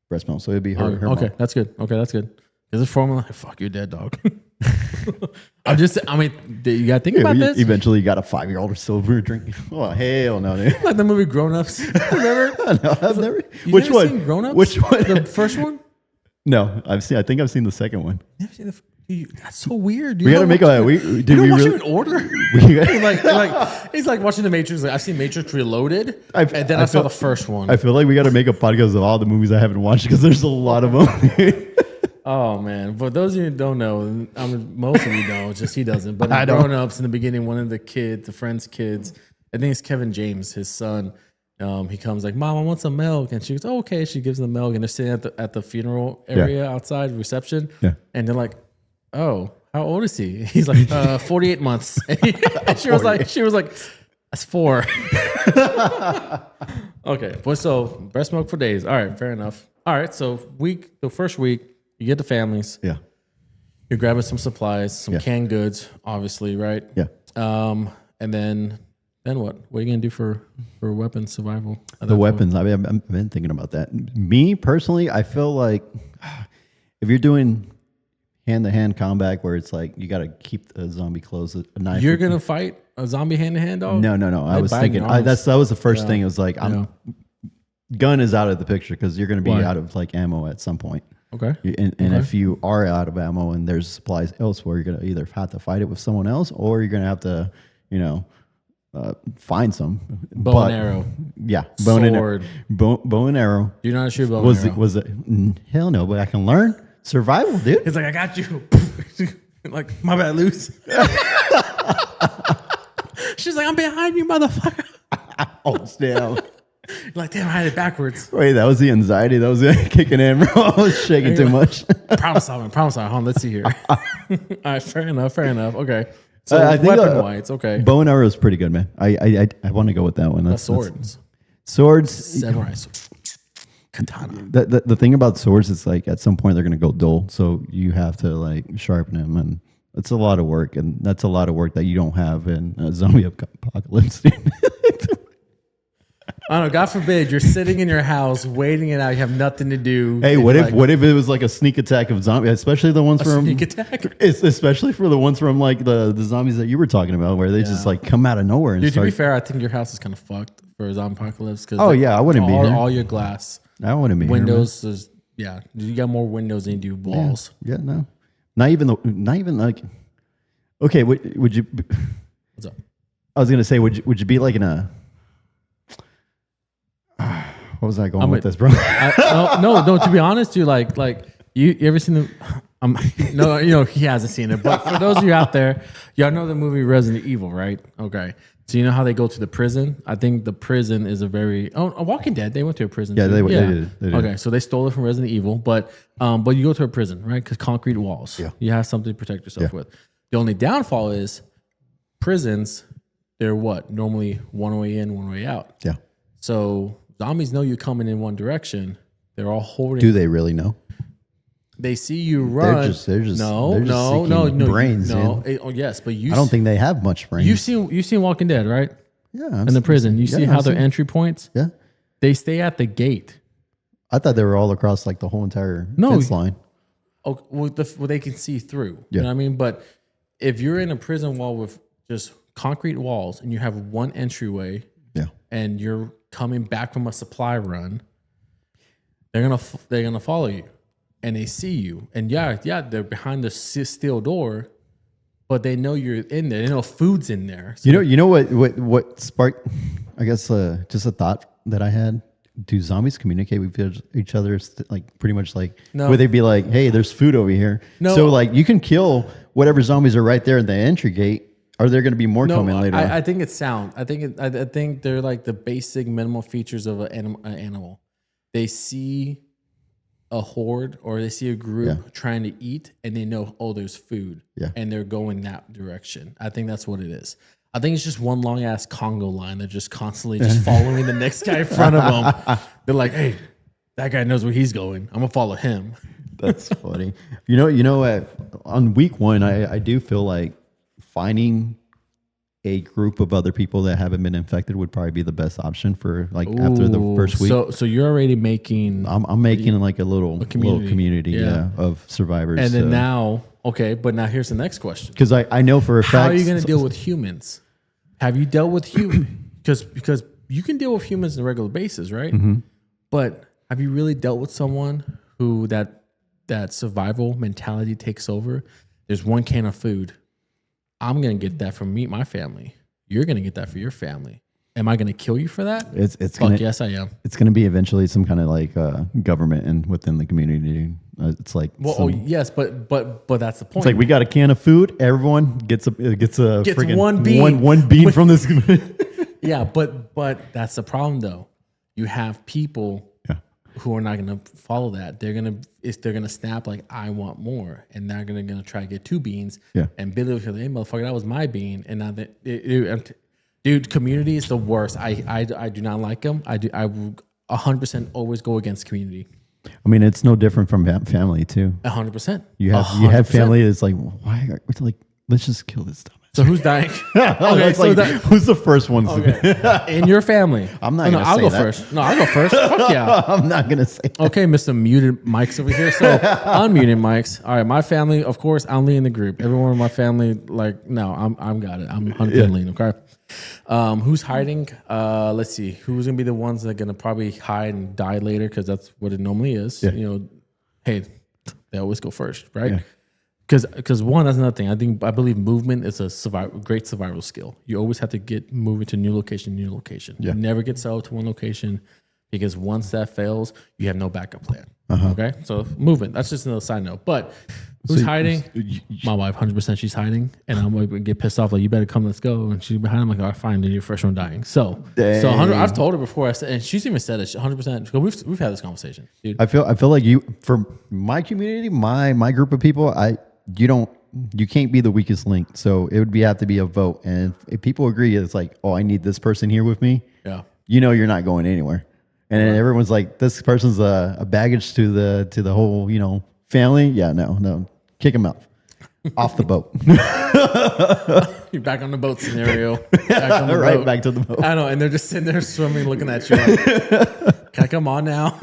Breast milk, so it'd be her. Okay, mom. that's good. Because it's formula, fuck, you're dead, dog. I'm just. I mean, you gotta think about this. Eventually, you got a 5-year-old or silver drinking. Oh hell no, dude. Like the movie Grown Ups. Remember? No, I've never. You've Which never one? Seen Grown Ups? Which one? The first one. No, I've seen. I think I've seen the second one. Never seen that's so weird. We gotta make a. You Did don't we watch really? them in order. He's like watching the Matrix. Like, I've seen Matrix Reloaded, and then I saw the first one. I feel like we got to make a podcast of all the movies I haven't watched because there's a lot of them. Oh man! For those of you who don't know, I mean, most of you know, just he doesn't. But I in don't. Grown Ups, in the beginning, one of the kids, the friend's kids, I think it's Kevin James, his son. He comes like, "Mom, I want some milk," and she goes, "Oh, okay." She gives him the milk, and they're sitting at the funeral area outside reception. Yeah. And they're like, "Oh, how old is he?" He's like, 48 months. And she was like, "That's 4." Okay, but so breast milk for days. All right, fair enough. All right, so the first week. You get the families. Yeah. You're grabbing some supplies, some canned goods, obviously, right? Yeah. And then what? What are you gonna do for weapons survival? The weapons. I mean, I've been thinking about that. Me personally, I feel like if you're doing hand-to-hand combat where it's like you got to keep the zombie close, a knife. You're gonna fight a zombie hand-to-hand dog? No. I was thinking that was the first thing. It was like gun is out of the picture because you're going to be out of like ammo at some point. Okay. And if you are out of ammo and there's supplies elsewhere, you're going to either have to fight it with someone else or you're going to have to, find some. Bow and arrow. Yeah. Sword. Bow and arrow. Do you know how to shoot bow and arrow? Was it? Hell no, but I can learn. Survival, dude. He's like, I got you. Like, my bad, Luce. She's like, I'm behind you, motherfucker. Oh, damn. Like, damn, I had it backwards. Wait, that was the anxiety. That was kicking in, bro. I was shaking too much. Problem solving. Hold on, let's see here. All right, fair enough. Okay. So I think weapon-wise, okay. Bow and arrow is pretty good, man. I want to go with that one. That's swords. Swords. Samurai sword. Katana. The thing about swords is like at some point they're gonna go dull, so you have to like sharpen them, and it's a lot of work, and that's a lot of work that you don't have in a zombie apocalypse. I don't know. God forbid you're sitting in your house waiting it out. You have nothing to do. Hey, what if it was like a sneak attack of zombies, especially the ones from sneak attack? Especially for the ones from like the zombies that you were talking about, where they just like come out of nowhere. And Dude, to be fair, I think your house is kind of fucked for a zombie apocalypse. Cause I wouldn't be here. All your glass. I wouldn't be windows. You got more windows than you do walls. Yeah, no, not even like. Okay, would you? What's up? I was gonna say, would you be like in a? What was I going with this, bro? No. To be honest, you like you ever seen the? No, he hasn't seen it. But for those of you out there, y'all know the movie Resident Evil, right? Okay, so you know how they go to the prison. I think the prison is a Walking Dead. They went to a prison. Yeah, too. they did. Okay, so they stole it from Resident Evil, but you go to a prison, right? Because concrete walls. Yeah. You have something to protect yourself with. The only downfall is prisons. They're what normally one way in, one way out. Yeah. So zombies know you coming in one direction. They're all holding. Do they really know? They see you run. They're just no, brains. No, yes, but I don't think they have much brains. You've seen Walking Dead, right? Yeah. In the prison, you see how their entry points. Yeah. They stay at the gate. I thought they were all across like the whole entire fence line. Oh, well, they can see through. You know what I mean? But if you're in a prison wall with just concrete walls and you have one entryway, and you're coming back from a supply run, they're gonna follow you, and they see you, and they're behind the steel door, but they know you're in there. They know food's in there. So You know what sparked? I guess just a thought that I had. Do zombies communicate with each other? Like pretty much like would they be like, "Hey, there's food over here." No. So like you can kill whatever zombies are right there at the entry gate. Are there going to be more coming later? I think it's sound. I think they're like the basic minimal features of an animal. They see a horde or they see a group trying to eat, and they know, there's food, and they're going that direction. I think that's what it is. I think it's just one long ass Congo line. They're just constantly just following the next guy in front of them. They're like, hey, that guy knows where he's going. I'm gonna follow him. That's funny. On week 1, I do feel like finding a group of other people that haven't been infected would probably be the best option for after the first week. So you're already making. I'm making like a little community of survivors. And then now Okay, but now here's the next question. Because I know for a fact. How are you going to deal with humans? Have you dealt with humans? Because you can deal with humans on a regular basis, right? But have you really dealt with someone who that survival mentality takes over? There's one can of food. I'm going to get that from my family. You're going to get that for your family. Am I going to kill you for that? It's Fuck yes, I am. It's going to be eventually some kind of like government and within the community. It's like Yes, but that's the point. it's like we got a can of food. Everyone gets friggin' one bean. one bean from this. Yeah, but that's the problem though. You have people who are not going to follow that. They're gonna snap like I want more, and they're gonna try to get 2 beans. Yeah. And Billy was like, "Hey, motherfucker, that was my bean." And now that dude, community is the worst. I do not like them. I 100% always go against community. I mean, it's no different from family too. 100%. You have family that's like, why? It's like, let's just kill this dumbass. So who's dying? Okay, so who's the first one? In your family. I'm not gonna I'll say go that. first. No, I'll go first. Fuck yeah. I'm not gonna say that. Okay, Mr. Muted Mics over here. So unmuted mics. All right, my family, of course, I'm leading the group. Everyone in my family, like, no, I'm got it. I'm 100% leading. Okay. Who's hiding? Let's see. Who's gonna be the ones that are gonna probably hide and die later? Because that's what it normally is. Yeah. You know, hey, they always go first, right? Yeah. Because one, that's another thing. I believe movement is a great survival skill. You always have to get moving to new location. Yeah. You never get settled to one location, because once that fails, you have no backup plan. Okay, so movement. That's just another side note. But who's hiding? My wife, 100%. She's hiding, and I'm going to get pissed off. Like, you better come. Let's go. And she's behind. I'm like, all right, fine. Then you're first one dying. So 100. I've told her before. And she's even said it. 100%. Because we've had this conversation, dude. I feel like for my community, my group of people, you can't be the weakest link. So it would have to be a vote. And if people agree, it's like, oh, I need this person here with me. Yeah. You're not going anywhere. And then everyone's like, this person's a baggage to the whole, family. Yeah, no, kick him out. Off the boat. You're back on the boat scenario. Back on the boat. Back to the boat. I know, and they're just sitting there swimming, looking at you like, can I come on now?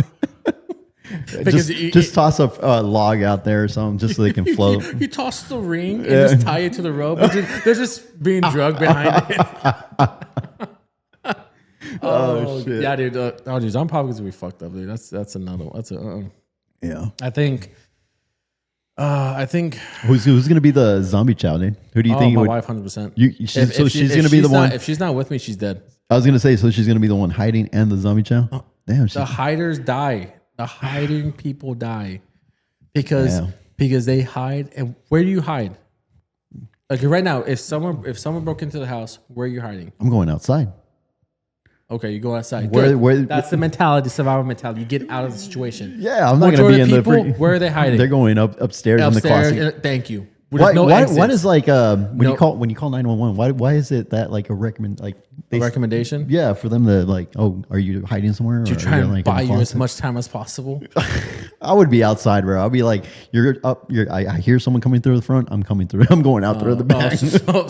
Just toss a log out there or something just so they can float. You toss the ring and just tie it to the rope. They're just being drugged behind it. Oh shit! Yeah, dude. Dude, I'm probably gonna be fucked up, dude. That's another one. That's yeah. I think. Who's gonna be the zombie child? Dude? Who do you think? My wife, 100%. She's gonna be the one. If she's not with me, she's dead. I was gonna say, so she's gonna be the one hiding and the zombie child. Oh, damn. The hiders die. The hiding people die because they hide. And where do you hide? Like right now, if someone broke into the house, where are you hiding? I'm going outside. Okay, you go outside. Where that's the mentality, survival mentality. You get out of the situation. Yeah, I'm not going to be in people, where are they hiding? They're going upstairs in the closet. Thank you. Why is like when you call 911? Why is it that like a recommendation? Yeah, for them to like, oh, are you hiding somewhere? To try and buy you as much time as possible. I would be outside, bro. I'll be like, you're up. I hear someone coming through the front. I'm coming through. I'm going out through the back.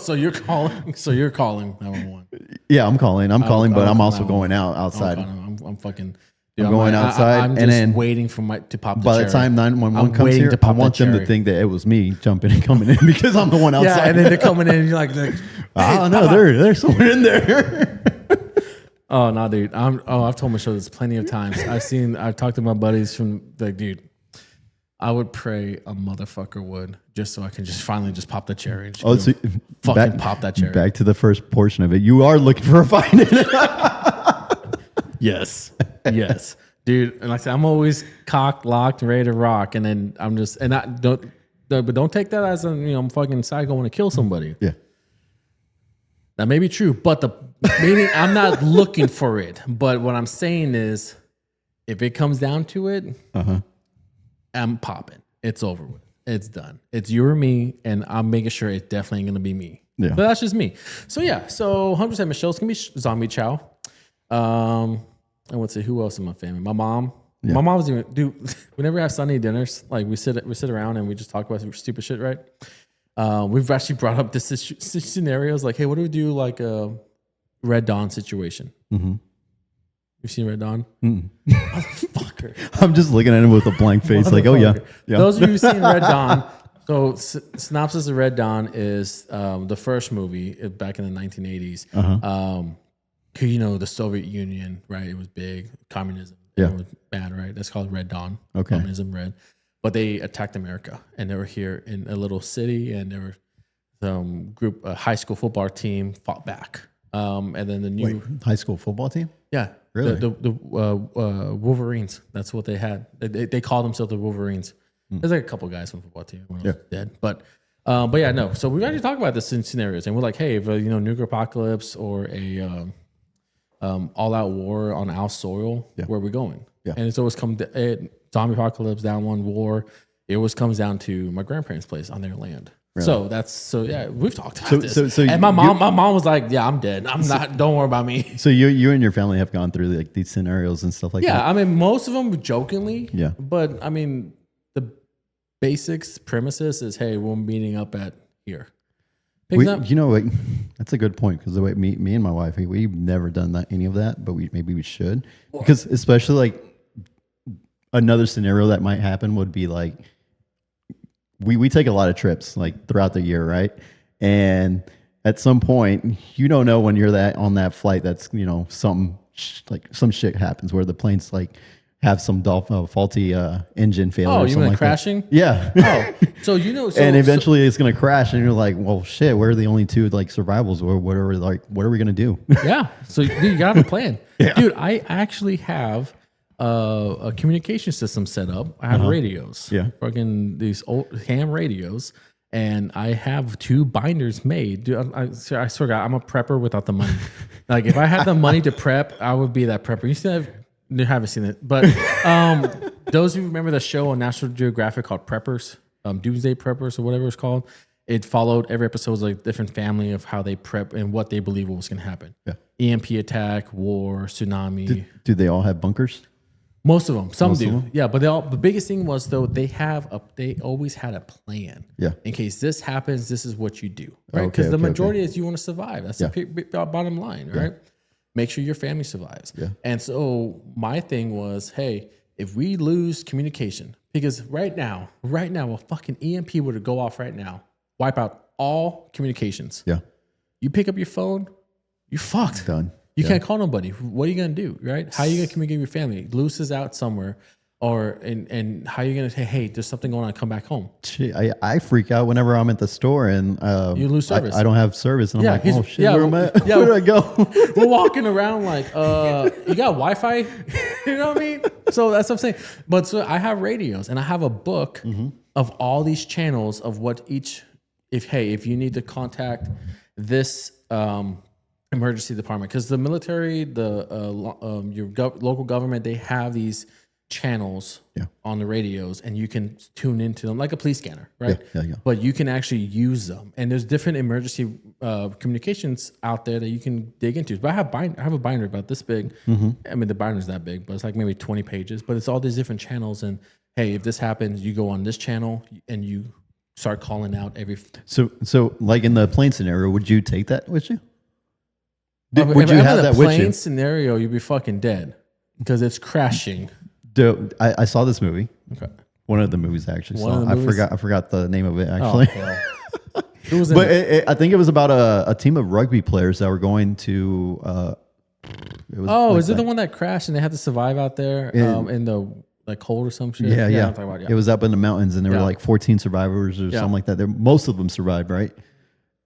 So you're calling. So you're calling 911. Yeah, I'm calling, but I'm also going outside. I'm fucking. Dude, I'm going outside, I'm and then waiting for to pop the by cherry. the time 911 comes here, I want them to think that it was me jumping and coming in because I'm the one outside. Yeah, and then they're coming in, and you're like oh no, there's someone in there. Oh no, dude. I've told Michelle this plenty of times. I've talked to my buddies from like, dude, I would pray a motherfucker would just so I can just finally just pop the cherry. And just pop that cherry. Back to the first portion of it. You are looking for a fight. Yes, dude. And like I said, I'm always cocked, locked, ready to rock. And then I'm just but don't take that as I'm fucking psycho want to kill somebody. Yeah, that may be true, but meaning I'm not looking for it. But what I'm saying is, if it comes down to it, I'm popping. It's over with. It's done. It's you or me, and I'm making sure it's definitely going to be me. Yeah, but that's just me. So yeah, 100% Michelle's gonna be zombie chow. And let's see, who else in my family? My mom. Yeah. My mom was even we never have Sunday dinners. Like we sit around and we just talk about stupid shit, right? We've actually brought up this scenarios like, hey, what do we do like a Red Dawn situation? Mm-hmm. You've seen Red Dawn? Motherfucker. I'm just looking at him with a blank face, like, oh yeah. Those of you who've seen Red Dawn, So synopsis of Red Dawn is the first movie back in the 1980s. You know, the Soviet Union, right? It was big. Communism. Yeah. It was bad, right? That's called Red Dawn. Okay. Communism, red. But they attacked America, and they were here in a little city, and there were some group, a high school football team fought back. And then the new high school football team? yeah, Really? the Wolverines. That's what they had. They called themselves the Wolverines. There's like a couple guys from the football team. One of them dead, but yeah, no. So we actually talk about this in scenarios, and we're like, hey, if nuclear apocalypse or a all-out war on our soil, where are we going? Yeah. And it's always zombie apocalypse, down one war. It always comes down to my grandparents' place on their land. Really? So yeah, we've talked about this. So and my mom was like, yeah, I'm dead. I'm not. Don't worry about me. So you and your family have gone through like these scenarios and stuff like that. Yeah, I mean, most of them jokingly. Yeah. But I mean, the basics premises is, hey, we're meeting up at here. You know what? That's a good point because the way me and my wife, we've never done any of that, but maybe we should, because especially like another scenario that might happen would be like we take a lot of trips like throughout the year, right? And at some point, you don't know when you're on that flight that's some shit happens where the plane's like have some faulty engine failure. Oh, or you something mean like crashing? That. Yeah. Oh, so and eventually it's gonna crash, and you're like, well, shit. We're the only two like survivals, or whatever. Like, what are we gonna do? Yeah. So you got a plan, dude. I actually have a communication system set up. I have radios. Yeah. Fucking these old ham radios. And I have 2 binders made. Dude, I swear to God, I'm a prepper without the money. Like, if I had the money to prep, I would be that prepper. You haven't seen it, but those who remember the show on National Geographic called Preppers, Doomsday Preppers or whatever it's called, it followed every episode was like different family of how they prep and what they believe was going to happen. Yeah. EMP attack, war, tsunami. Do they all have bunkers? Most of them, some Most do. of them? Yeah, but the biggest thing was though they always had a plan. Yeah. In case this happens, this is what you do, right? Okay, Because the okay, majority is you want to survive. That's the bottom line, right? Make sure your family survives. Yeah. And so my thing was, hey, if we lose communication, because right now, a fucking EMP were to go off right now, wipe out all communications. Yeah. You pick up your phone, you're fucked. Done. You can't call nobody. What are you gonna do, right? How are you gonna communicate with your family? Luce is out somewhere, and how are you gonna say, hey, there's something going on, come back home? Shit, I freak out whenever I'm at the store and you lose service. I don't have service, and I'm like, oh shit, where am I? yeah, Where do I go? We're walking around like, you got Wi-Fi? You know what I mean? So that's what I'm saying. But so I have radios, and I have a book of all these channels of what each. If you need to contact this emergency department, because the military, your local government, they have these channels on the radios, and you can tune into them like a police scanner, right? Yeah. But you can actually use them, and there's different emergency communications out there that you can dig into. But I have a binder about this big. I mean, the binder's that big, but it's like maybe 20 pages. But it's all these different channels, and hey, if this happens, you go on this channel and you start calling out every. So like in the plane scenario, would you take that with you? Would you have that with you? Plane scenario, you'd be fucking dead because it's crashing. Dude, I saw this movie. Okay. One of the movies I actually saw. Movies? I forgot the name of it actually. Oh, it was I think it was about a team of rugby players that were going to. Is it the one that crashed and they had to survive out there in the like cold or some shit? Yeah. I'm talking about, It was up in the mountains, and there were like 14 survivors or something like that. Most of them survived, right?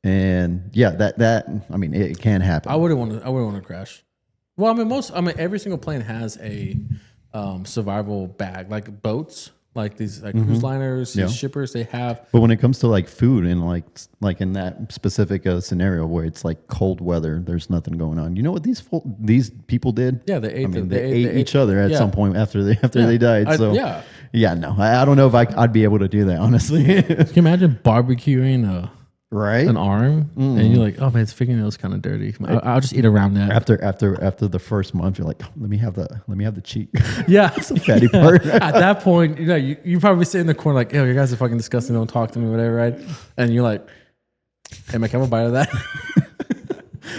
And that I mean, it can happen. I wouldn't want to crash. Well, I mean, every single plane has a survival bag, like boats, like these cruise liners, these shippers. They have. But when it comes to like food and like in that specific scenario where it's like cold weather, there's nothing going on. You know what these people did? Yeah, they ate. They ate each other at some point after they died. No, I don't know if I'd be able to do that, honestly. Can you imagine barbecuing right an arm and you're like, oh man, it's fingernails kind of dirty. I'll just eat around that. After the first month, you're like, oh, let me have the cheek. Yeah, it's a fatty part. At that point, you probably sit in the corner like, yo, you guys are fucking disgusting. Don't talk to me, whatever, right? And you're like, hey man, can I have a bite of that?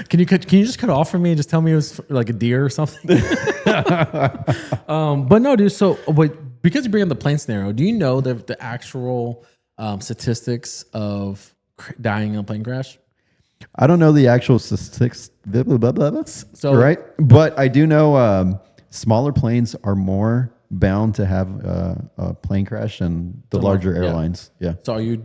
Can you just cut it off for me and just tell me it was like a deer or something? But no, dude. So, because you bring up the plane scenario, do you know the actual statistics of dying in a plane crash? I don't know the actual statistics, blah, blah, blah, blah, blah. So- right? But I do know smaller planes are more bound to have a plane crash than the larger yeah. airlines. Yeah. So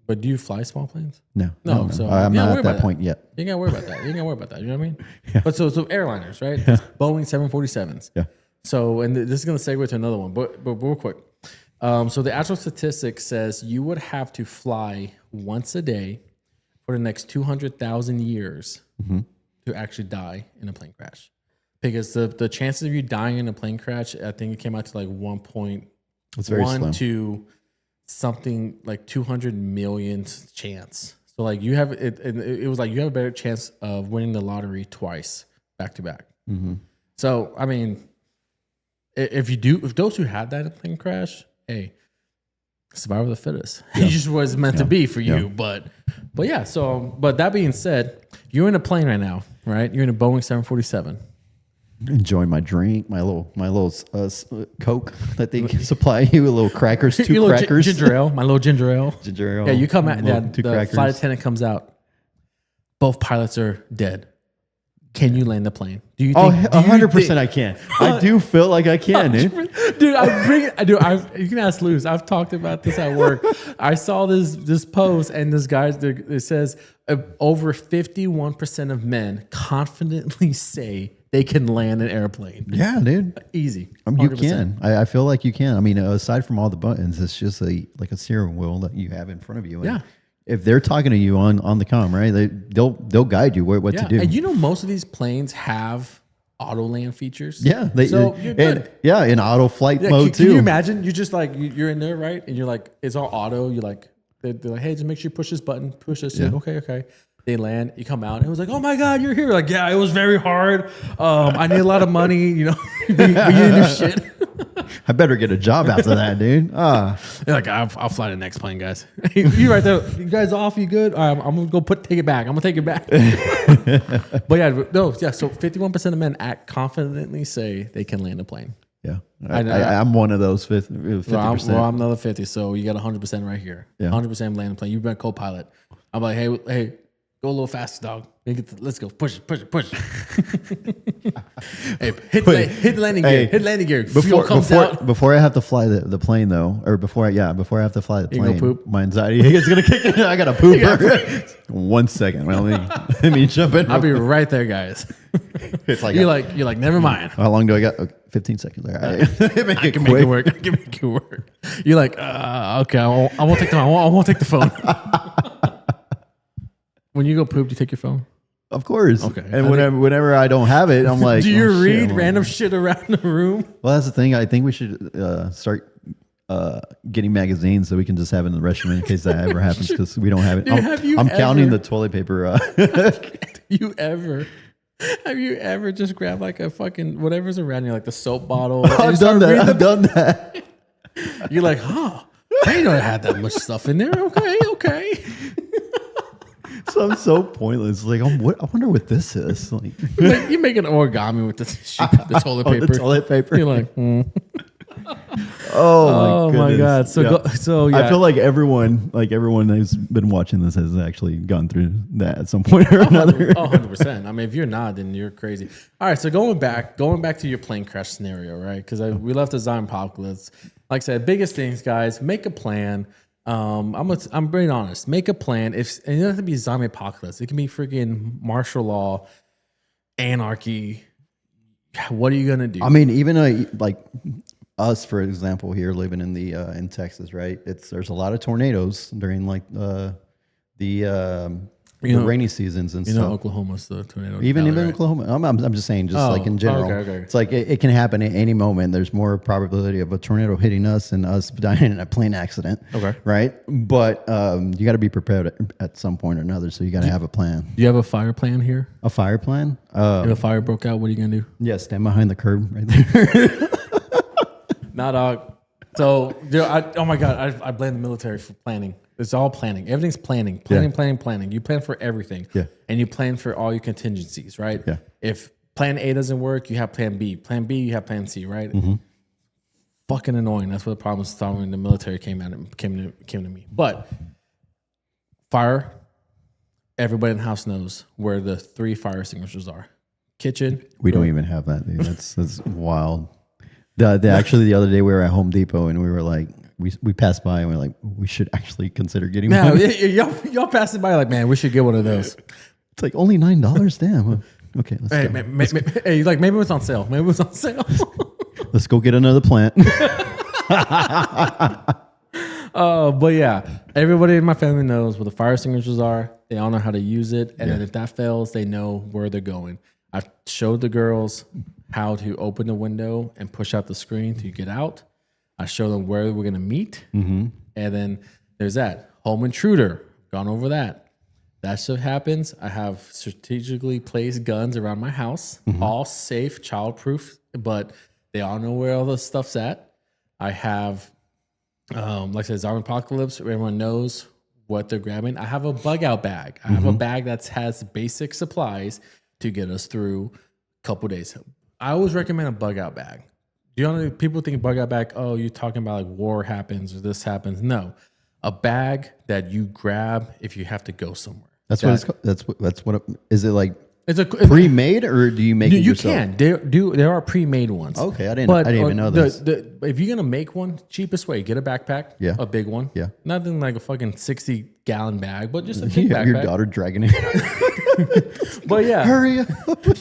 but do you fly small planes? No. No, so I'm you don't not worry at that about point yet. You ain't gotta worry about that. You ain't gotta worry about that. You know what I mean? But so airliners, right? Boeing 747s. Yeah. So, and this is gonna segue to another one, but real quick. So the actual statistic says you would have to fly once a day for the next 200,000 years to actually die in a plane crash, because the chances of you dying in a plane crash, I think it came out to like It's very 1.1 slim. to something like 200 million chance. So like you have it, and it was like you have a better chance of winning the lottery twice back to back. So I mean, if those who had that in a plane crash, hey, survival of the fittest. It just was meant to be for you. But yeah. So but that being said, you're in a plane right now, right? You're in a Boeing 747. Enjoying my drink, my little Coke that they supply you with little crackers, two Your little crackers. ginger ale, my little ginger ale. Ginger ale. Yeah, you come out. Two The crackers. flight attendant comes out. Both pilots are dead. Can you land the plane? Do you? Oh, Think, do you 100% think- I can. I do feel like I can, dude. Dude, you can ask Luz. I've talked about this at work. I saw this post, and this guy, it says over 51% of men confidently say they can land an airplane. Yeah, dude. Easy. You 100%. can. I feel like you can. I mean, aside from all the buttons, it's just like a steering wheel that you have in front of you. And Yeah. if they're talking to you on the comm, right? They'll guide you what to do. And you know, most of these planes have auto land features. Yeah, so you're good. and in auto flight Yeah, mode can too. you imagine? You just like you're in there, right? And you're like, it's all auto. You're like, they're like, hey, just make sure you push this button, push this. Yeah. Like, okay. They land. You come out, and it was like, oh my god, you're here. Like, yeah, it was very hard. I need a lot of money. You know, we didn't do shit. I better get a job after that, dude. They're like, I'll fly the next plane, guys. You right there. You guys off? You good? All right, I'm gonna go take it back. I'm gonna take it back. But yeah. So 51% of men confidently say they can land a plane. Yeah, I- I'm one of those 50%. Well, I'm another 50, so you got 100% right here. Yeah. 100% land the plane. You've been a co-pilot. I'm like, hey, go a little faster, dog. Let's go. Push it. Hey, hit the landing gear. Hit landing gear. Fuel comes out. Before I have to fly the plane though, or before I have to fly the You gonna plane, poop? my anxiety is gonna kick in. I gotta poop. 1 second. Well, let me jump in. I'll be right there, guys. It's like You're like, never mind. how long do I got? Okay, 15 seconds. All right. Make I it can make quick. it work. I can make it work. You're like, okay, I won't take I won't take the phone. When you go poop, do you take your phone? Of course. Okay. And whenever I don't have it, I'm like, Do you oh, shit. read I'm like- random shit around the room? Well, that's the thing. I think we should start getting magazines so we can just have it in the restroom in case that ever happens because we don't have it. Dude, have you I'm counting ever- the toilet paper. Have you ever just grabbed like a fucking whatever's around you, like the soap bottle? I've done that. I've done that. You're like, huh? I didn't know I had that much stuff in there. Okay. So I'm so pointless. Like, I wonder what this is. Like, You make an origami with the toilet oh, paper. the toilet paper. You're like, Oh my goodness. god. So I feel like everyone who's been watching this has actually gone through that at some point or another. 100%. I mean, if you're not, then you're crazy. All right, so going back to your plane crash scenario, right? Because we left the zombie apocalypse. Like I said, biggest things, guys, make a plan. I'm being honest. Make a plan. And it doesn't have to be zombie apocalypse. It can be freaking martial law, anarchy. What are you gonna do? I mean, even like us, for example, here living in the in Texas, right? There's a lot of tornadoes during like the rainy seasons and stuff. Oklahoma's the tornado. Even valley, right? Oklahoma. I'm just saying, like in general. okay. It's like it can happen at any moment. There's more probability of a tornado hitting us and us dying in a plane accident. Okay. Right? But you got to be prepared at some point or another. So you got to have a plan. Do you have a fire plan here? A fire plan? If a fire broke out, what are you gonna do? Yeah, stand behind the curb right there. Nah, dog. So, dude, oh my god, I blame the military for planning. It's all planning. Everything's planning. Planning. You plan for everything. Yeah. And you plan for all your contingencies, right? Yeah. If plan A doesn't work, you have plan B. Plan B, you have plan C, right? fucking annoying. That's what the problem was when the military came to me. But fire, everybody in the house knows where the 3 fire extinguishers are. Kitchen. We don't even have that, dude. That's wild. Actually, the other day we were at Home Depot and we were like, we passed by and we are like, we should actually consider getting No, one. y'all passing by like, man, we should get one of those. It's like only $9. Damn. Okay, let's Hey, go. hey, like maybe it was on sale. Maybe it was on sale. Let's go get another plant. But yeah, everybody in my family knows what the fire extinguishers are. They all know how to use it, and then if that fails, they know where they're going. I've showed the girls how to open the window and push out the screen to get out. I show them where we're gonna meet, and then there's that home intruder. Gone over that. That shit happens. I have strategically placed guns around my house, all safe, childproof, but they all know where all the stuff's at. I have, like I said, zombie apocalypse. Everyone knows what they're grabbing. I have a bug out bag. I have a bag that has basic supplies to get us through a couple days. I always recommend a bug out bag. Do you know people think bug out bag? Oh, you're talking about like war happens or this happens. No, a bag that you grab if you have to go somewhere. That's what it's called. That's what. Is it like It's a pre-made or do you make it you yourself? can. There are pre-made ones. Okay, I didn't even know this. If you're gonna make one, cheapest way, get a backpack. Yeah. A big one. Yeah. Nothing like a fucking 60-gallon bag, but just a big You have your backpack. daughter dragging it. But yeah, Hurry up.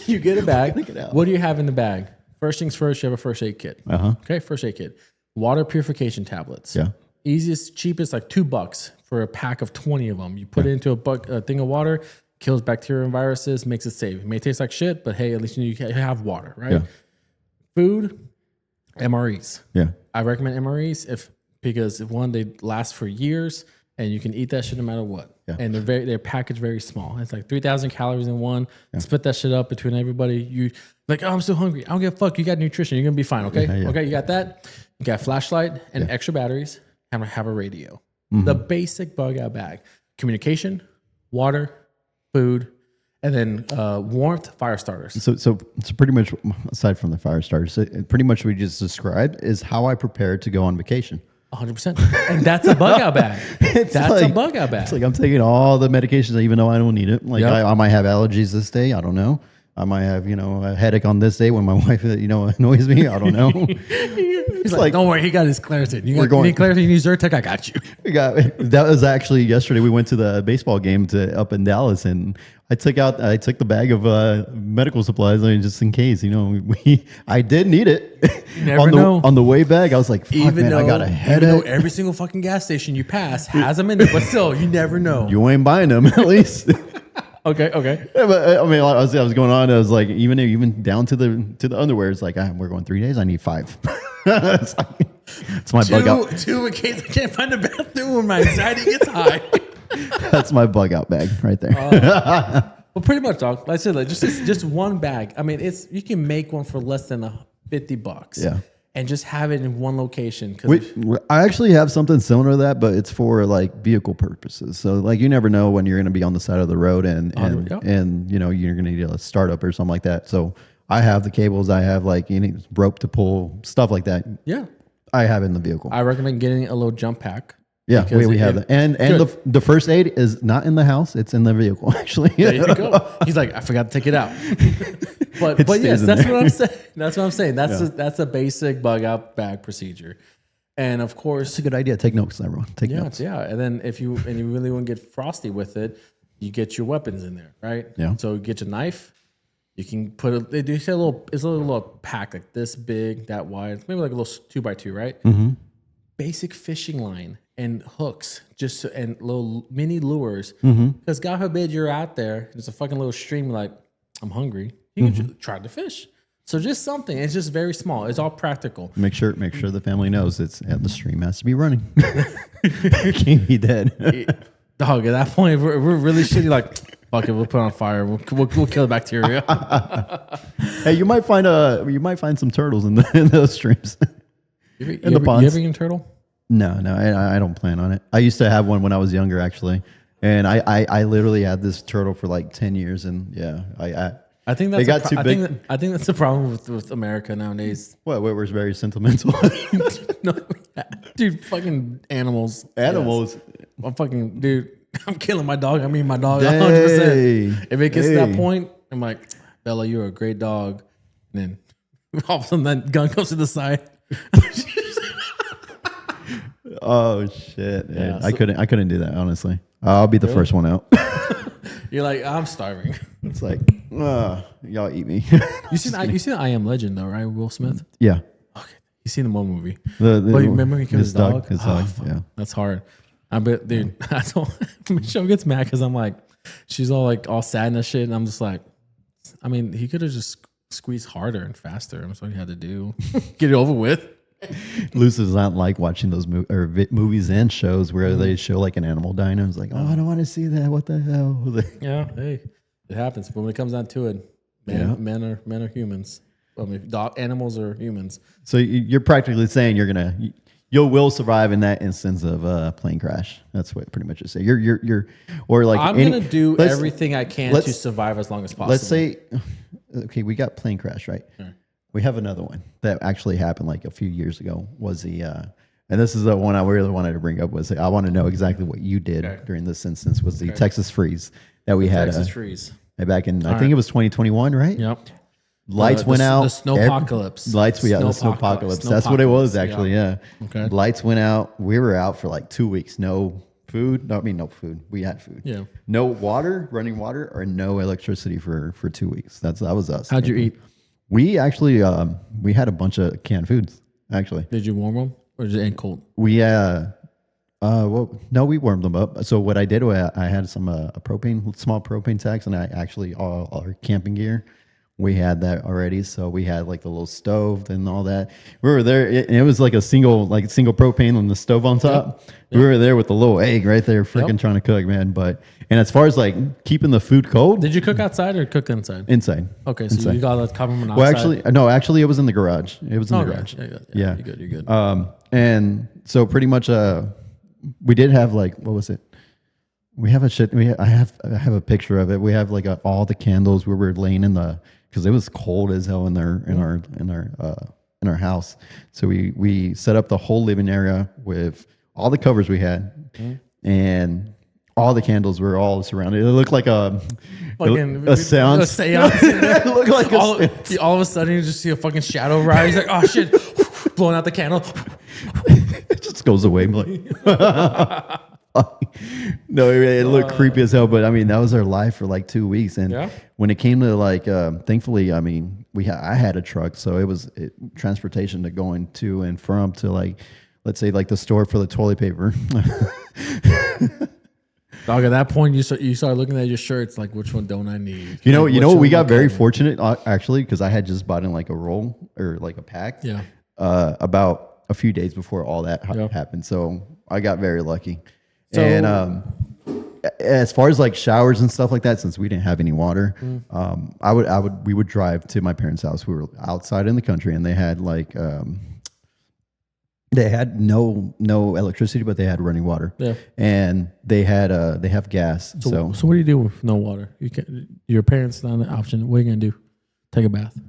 you get a bag. it out. What do you have in the bag? First things first, you have a first aid kit. Okay, first aid kit. Water purification tablets. Yeah. Easiest, cheapest, like $2 for a pack of 20 of them. You put it into a thing of water, kills bacteria and viruses, makes it safe. It may taste like shit, but hey, at least you have water, right? Yeah. Food, MREs. Yeah. I recommend MREs because one, they last for years and you can eat that shit no matter what. Yeah. And they're packaged very small. It's like 3,000 calories in one. Split that shit up between everybody. You like, oh, I'm still hungry. I don't give a fuck. You got nutrition. You're gonna be fine. Okay. Yeah. Okay. You got that. You got a flashlight and extra batteries. And have a radio. The basic bug out bag: communication, water, food, and then warmth, fire starters. So pretty much, aside from the fire starters, so pretty much what we just described is how I prepare to go on vacation. 100%. And that's a bug out bag. That's a bug out bag. It's like I'm taking all the medications even though I don't need it. Like I might have allergies this day. I don't know. I might have, a headache on this day when my wife, annoys me. I don't know. He's like, don't worry, he got his Claritin. You need Claritin, you need Zyrtec, I got you. That was actually yesterday. We went to the baseball game up in Dallas, and I took the bag of medical supplies, just in case. I did need it. You never know. On the way back, I was like, "Fuck, man, I got a headache." Even though every single fucking gas station you pass has them in it, but still, you never know. You ain't buying them, at least. Okay. Yeah, but I was going on. I was like, even down to the underwear. It's like, we're going 3 days. I need 5. It's my bug out. 2 in case I can't find a bathroom when my anxiety gets high. That's my bug out bag right there. Well, pretty much, dog. Like I said, like just one bag. I mean, you can make one for less than $50. Yeah. And just have it in one location. I actually have something similar to that, but it's for like vehicle purposes. So like you never know when you're going to be on the side of the road and you're going to need a startup or something like that. So I have the cables. I have like rope to pull, stuff like that. Yeah. I have it in the vehicle. I recommend getting a little jump pack. Yeah, we have that. And the first aid is not in the house. It's in the vehicle, actually. There you go. He's like, I forgot to take it out. But yes, that's what I'm saying. That's what I'm saying. That's a basic bug out bag procedure. And of course, it's a good idea. Take notes, everyone. Take notes. Yeah. And then if you really want to get frosty with it, you get your weapons in there, right? Yeah. So you get your knife. You can put they do say it's a little pack like this big, that wide, maybe like a little 2x2, right? Mm-hmm. Basic fishing line and hooks, and little mini lures. Because God forbid you're out there, there's a fucking little stream. Like, I'm hungry. You can just try to fish. So just something. It's just very small. It's all practical. Make sure the family knows the stream has to be running. You can't be dead. Dog, at that point, we're really shitty. Like, fuck it, we'll put it on fire. We'll kill the bacteria. Hey, you might find some turtles in those streams. You ever eat a turtle? No, I don't plan on it. I used to have one when I was younger, actually, and I literally had this turtle for like 10 years, and yeah, I think They that's got too big. I think that's the problem with America nowadays. What? We're very sentimental. No, dude, fucking animals. Animals. Yes. I'm fucking dude. I'm killing my dog. I mean, my dog. Dang. 100%. If it gets to that Hey. point, I'm like, Bella, you're a great dog. And then all of a sudden, that gun comes to the side. Oh shit! Yeah, I couldn't do that honestly. I'll be the first one out. You're like, I'm starving. It's like, y'all eat me. You seen I Am Legend though, right? Will Smith. Yeah. Okay, you seen the one movie. The But you remember he killed his dog? His Oh, dog. fuck. Yeah. That's hard. I bet, dude. I don't. Michelle gets mad because I'm like, she's all sad and shit, and I'm just like, I mean, he could have just squeezed harder and faster. That's what he had to do. Get it over with. Luce does not like watching those movies and shows where they show like an animal dying. I was like, oh, I don't want to see that. What the hell? Yeah, hey, it happens. But when it comes down to it, men are humans. I mean, animals are humans. So you're practically saying you will survive in that instance of plane crash. That's what pretty much you say. You're or like I'm gonna do everything I can to let's- survive as long as possible. Let's say, okay, we got plane crash, right? We have another one that actually happened like a few years ago. Was the and this is the one I really wanted to bring up. Was I want to know exactly what you did during this instance? Was the Texas freeze that we had Texas freeze. back in I think it was 2021, right? Yep. Lights went out. The snowpocalypse. Lights, the snowpocalypse. That's what it was actually. Yeah. Okay. Lights went out. We were out for like 2 weeks. No food. No, I mean no food. We had food. Yeah. No water, running water, or no electricity for 2 weeks. That was us. How'd you eat? We actually we had a bunch of canned foods. Actually, Did you warm them or did it end cold? we well, no, we warmed them up. So what I did was I had some small propane tanks, and I actually all our camping gear. We had that already, so we had like the little stove and all that. We were there, and it was like a single propane on the stove on top. We were there with the little egg right there, freaking trying to cook, man. And as far as like keeping the food cold, Did you cook outside or cook inside? inside. Okay, so you got carbon monoxide. Well, actually, it was in the garage. It was in the Okay. garage. Yeah. Yeah. You're good. And so pretty much, we did have like, what was it? We have I have a picture of it. We have like all the candles. We were laying because it was cold as hell in our house. So we set up the whole living area with all the covers we had, and all the candles were all surrounded. It looked like a seance. A seance. It looked like all of a sudden, you just see a fucking shadow rise. Like, oh shit, blowing out the candle. it just goes away. I'm like, no, it looked creepy as hell. But I mean, that was our life for like 2 weeks. And when it came to like, thankfully, I mean, I had a truck, so it was transportation to going to and from to like, let's say like the store for the toilet paper. Dog, at that point, you start looking at your shirts like, which one don't I need? You know, Like, we got very fortunate actually because I had just bought in like a roll or like a pack. Yeah. About a few days before all that happened, so I got very lucky. So- And as far as like showers and stuff like that, since we didn't have any water, we would drive to my parents' house. We were outside in the country, and they had like they had no electricity, but they had running water. Yeah. And they have gas. So what do you do with no water? You can't. Your parents not an option. What are you gonna do? Take a bath? what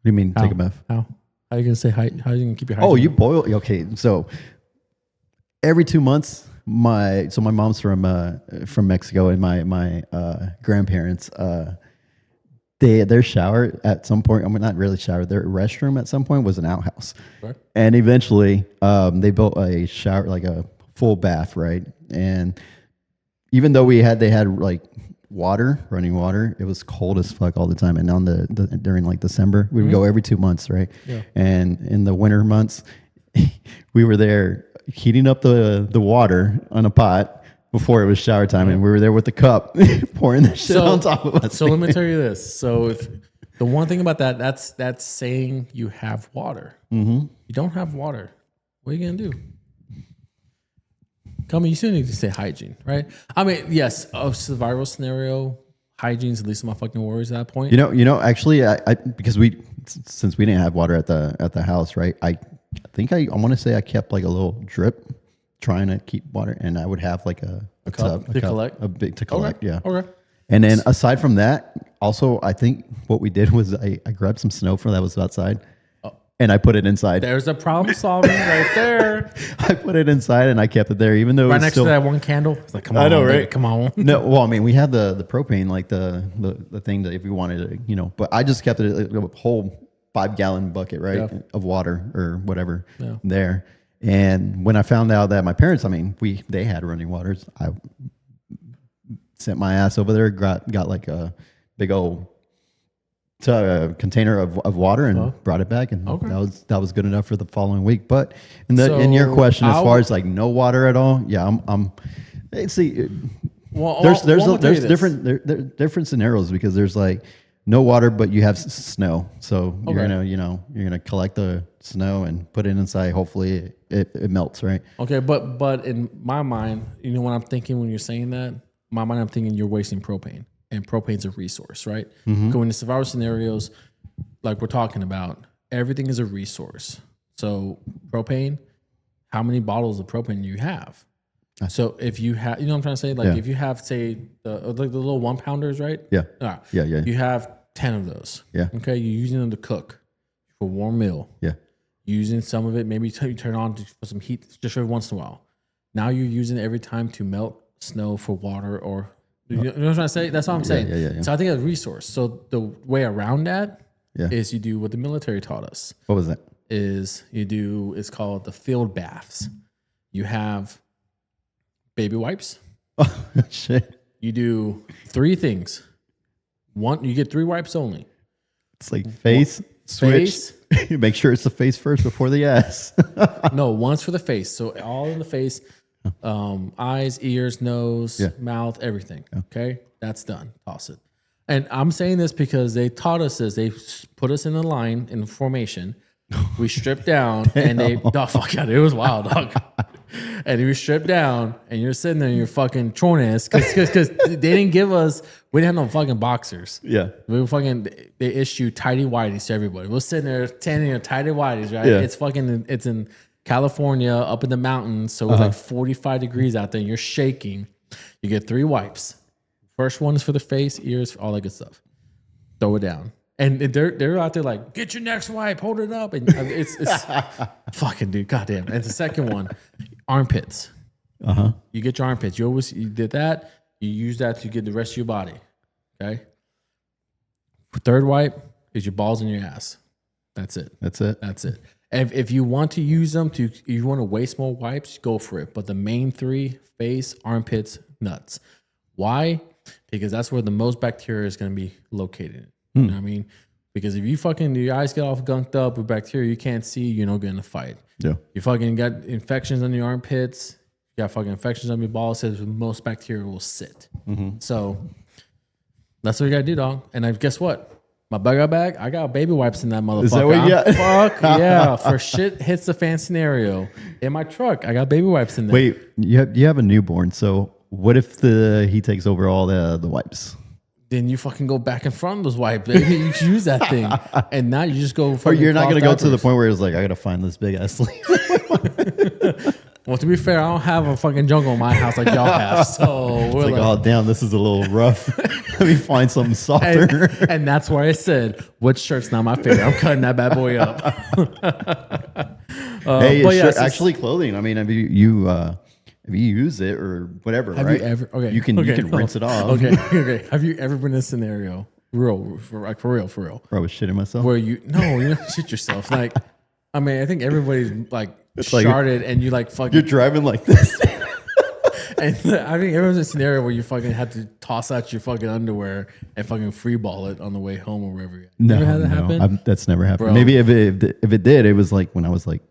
do you mean take a bath? How are you gonna say hi? How are you gonna keep your hygiene? Oh, you boil. Okay, so every 2 months, my mom's from Mexico, and my grandparents their shower at some point. I mean, not really shower. Their restroom at some point was an outhouse, Right. and eventually they built a shower, like a full bath, right? And even though they had like running water, it was cold as fuck all the time. And on during like December, we would go every 2 months, right? Yeah. And in the winter months, we were there heating up the water on a pot before it was shower time, and we were there with the cup pouring the shit on top of us. So let me tell you this. So if the one thing about that's saying you have water. Mm-hmm. You don't have water. What are you gonna do? Tell me, you still need to say hygiene, right? I mean, yes, a survival scenario, hygiene's the least of my fucking worries at that point. You know, actually, I because since we didn't have water at the house, right? I think I want to say I kept like a little drip, trying to keep water, and I would have like a cup tub, to collect? a big to collect, yeah. Okay. And then aside from that, also, I think what we did was I grabbed some snow from that was outside, and I put it inside. There's a problem solving right there. I put it inside and I kept it there, even though it Right was next still, to that one candle. It's like, come on, I know, baby, right? come on. No, well, I mean, we had the propane, like the thing that if we wanted to, you know, but I just kept it a whole 5-gallon bucket, right, Yeah. of water or whatever Yeah. there. And when I found out that my parents, I mean, they had running waters, I sent my ass over there, got like a big old container of water and brought it back, and Okay. that was good enough for the following week. But in your So, question, as I'll- far as like no water at all, yeah, I'm see. Well, There's well, I'm gonna tell you this. different different scenarios, because there's like no water, but you have snow. So you're Okay. gonna you're gonna collect the snow and put it inside. Hopefully it melts, right? Okay, but in my mind, you know what I'm thinking when you're saying that? In my mind, I'm thinking you're wasting propane, and propane's a resource, right? Going to survival scenarios, like we're talking about, everything is a resource. So propane, how many bottles of propane do you have? So if you have, you know what I'm trying to say? Like Yeah. if you have, say, the little 1 pounders, right? Yeah, All right. yeah. You have 10 of those. Yeah. Okay. You're using them to cook for a warm meal. Yeah. Using some of it, maybe you turn on to put some heat just every once in a while. Now you're using it every time to melt snow for water, or you know what I'm trying to say? That's what I'm saying. yeah. So I think it's a resource. So the way around that is Yeah. you do what the military taught us What was that? is you do, it's called the field baths. You have baby wipes. Oh shit! You do 3 things. One, you get 3 wipes only. It's like face switch. Make sure it's the face first before the ass. No, one's for the face. So all in the face, eyes, ears, nose, Yeah. mouth, everything. Okay, that's done. Toss it. And I'm saying this because they taught us this. They put us in a line in formation. We stripped down, and they fuck out. It was wild, dog. And you strip down, and you're sitting there, and you're fucking chorness because they didn't give us. We didn't have no fucking boxers. Yeah. We were fucking. They issue tighty whities to everybody. We're sitting there tanning in tighty whities, right? Yeah. It's in California, up in the mountains, so it's like 45 degrees out there, and you're shaking. You get 3 wipes. First one is for the face, ears, all that good stuff. Throw it down, and they're out there like, get your next wipe, hold it up, and it's fucking dude, goddamn. And the second one, armpits. You get your armpits. You did that. You use that to get the rest of your body. Okay. Third wipe is your balls and your ass. That's it. That's it. That's it. If you want to use them you want to waste more wipes, go for it. But the main 3: face, armpits, nuts. Why? Because that's where the most bacteria is going to be located. You know what I mean? Because if your eyes get all gunked up with bacteria you can't see, you're not going to fight. Yeah. You fucking got infections on your armpits. You got fucking infections on your balls. Says most bacteria will sit. So that's what you got to do, dog. And guess what? My bug bag, I got baby wipes in that motherfucker. Is that what you got? Fuck yeah. For shit hits the fan scenario. In my truck, I got baby wipes in there. Wait, you have a newborn, so what if he takes over all the wipes? Then you fucking go back in front of those wipes, baby. You use that thing. And now you just go Or fucking you're not going to cloth go to the diapers. point where it's like, I got to find this big ass sleeve. Well, to be fair, I don't have a fucking jungle in my house like y'all have. So we're Like, oh damn, this is a little rough. Let me find something softer. and that's why I said, which shirt's not my favorite? I'm cutting that bad boy up. Hey, but it's yeah, it's actually clothing. I mean, have you use it or whatever, Have right? you ever? Okay, You can okay, rinse it off. Okay. Have you ever been in a scenario, for real, Bro, I was shitting myself. where you don't shit yourself? Like, I mean, I think everybody's like like- sharded, and you like fucking. You're driving like this. And I think everyone's in a scenario where you fucking had to toss out your fucking underwear and fucking free ball it on the way home or wherever. You ever had that happen? That's never happened. Bro. Maybe if it did, it was like when I was like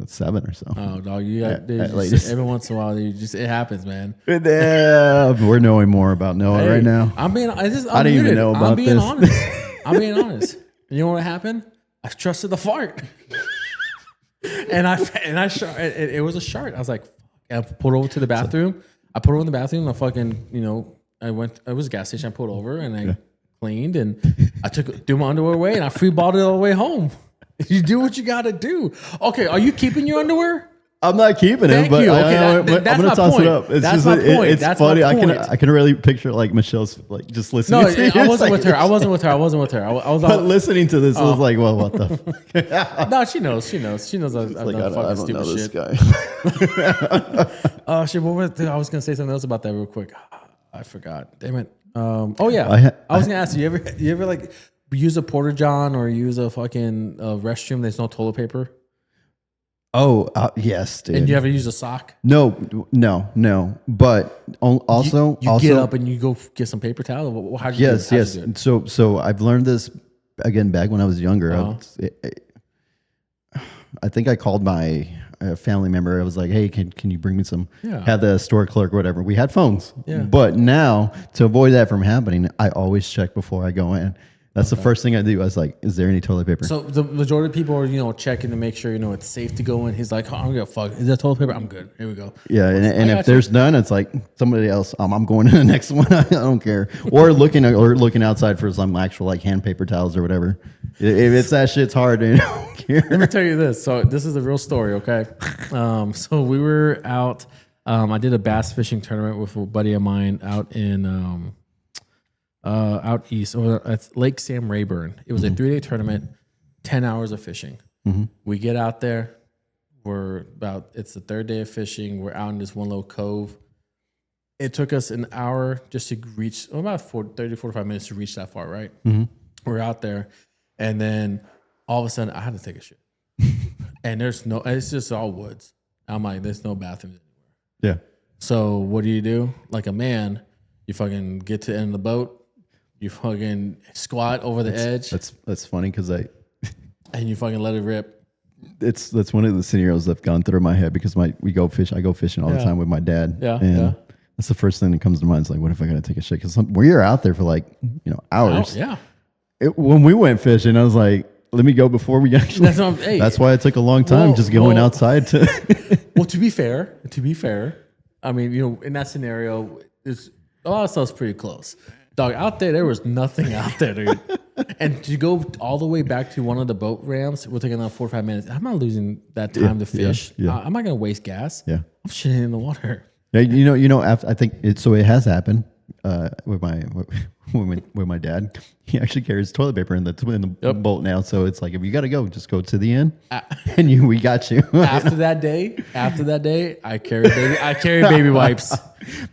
7 or so. Oh, dog, you got at least. every once in a while. It happens, man. We're knowing more about Noah right now. I'm being. I didn't even know I'm about being this. honest. I'm being honest. You know what happened? I trusted the fart, and it was a shart. I was like, I pulled over to the bathroom. I put over in the bathroom. I fucking, I went. It was a gas station. I pulled over and I cleaned, and I threw my underwear away, and I free balled it all the way home. You do what you got to do. Okay, are you keeping your underwear? I'm not keeping it, Thank but you. Okay, I'm that's gonna my toss point. it up. It's That's just my point. it's That's my funny. point. I can really picture like Michelle's like just listening. No, to I you wasn't with saying her. I wasn't with her. I wasn't with her. I was But on. listening to this, I was like, well, what the? Fuck? No, she knows. She knows. She knows I've Like, done fucking stupid shit. guy. Oh shit! What was I was gonna say something else about that real quick. I forgot. Damn it. Oh yeah. I was gonna ask you. You ever like use a porta john or use a fucking restroom? There's no toilet paper. Oh yes, dude. And you ever use a sock? No. But also, You get up and you go get some paper towel. How do you yes, do it? yes. How'd you do it? So I've learned this again back when I was younger. I think I called my family member. I was like, "Hey, can you bring me some?" Yeah. Had the store clerk or whatever. We had phones. Yeah. But now to avoid that from happening, I always check before I go in. That's the first thing I do. I was like, "Is there any toilet paper?" So the majority of people are checking to make sure it's safe to go in. He's like, oh, I'm gonna fuck. Is there toilet paper? I'm good. Here we go. Yeah, and got if there's none, it's like somebody else. I'm going to the next one. I don't care. Or looking outside for some actual like hand paper towels or whatever. If it's that shit's hard, dude, I don't care. Let me tell you this. So this is a real story, okay? So we were out. I did a bass fishing tournament with a buddy of mine out in out east at Lake Sam Rayburn. It was a 3-day tournament, 10 hours of fishing. We get out there. It's the third day of fishing. We're out in this one little cove. It took us an hour just to reach, about 30, 45 minutes to reach that far, right? We're out there. And then all of a sudden, I had to take a shit. And it's just all woods. I'm like, there's no bathrooms anywhere. Yeah. So what do? Like a man, you fucking get to the end of the boat. You fucking squat over the edge. That's funny because and you fucking let it rip. That's one of the scenarios that've gone through my head because I go fishing all the time with my dad. Yeah, and yeah. that's the first thing that comes to mind. It's like, what if I gotta take a shit? Because we're out there for like hours. Oh, yeah. When we went fishing, I was like, let me go before we actually. That's why it took a long time just going outside to. Well, to be fair, I mean, in that scenario, a lot of stuff's pretty close. Dog, out there was nothing out there, dude. And to go all the way back to one of the boat ramps, we'll take another 45 minutes. I'm not losing that time to fish. Yeah. I'm not gonna waste gas. Yeah. I'm shitting in the water. Yeah, I think it has happened with my dad. He actually carries toilet paper in the boat now, so it's like if you got to go, just go to the end, and we got you. After that day, I carried baby wipes.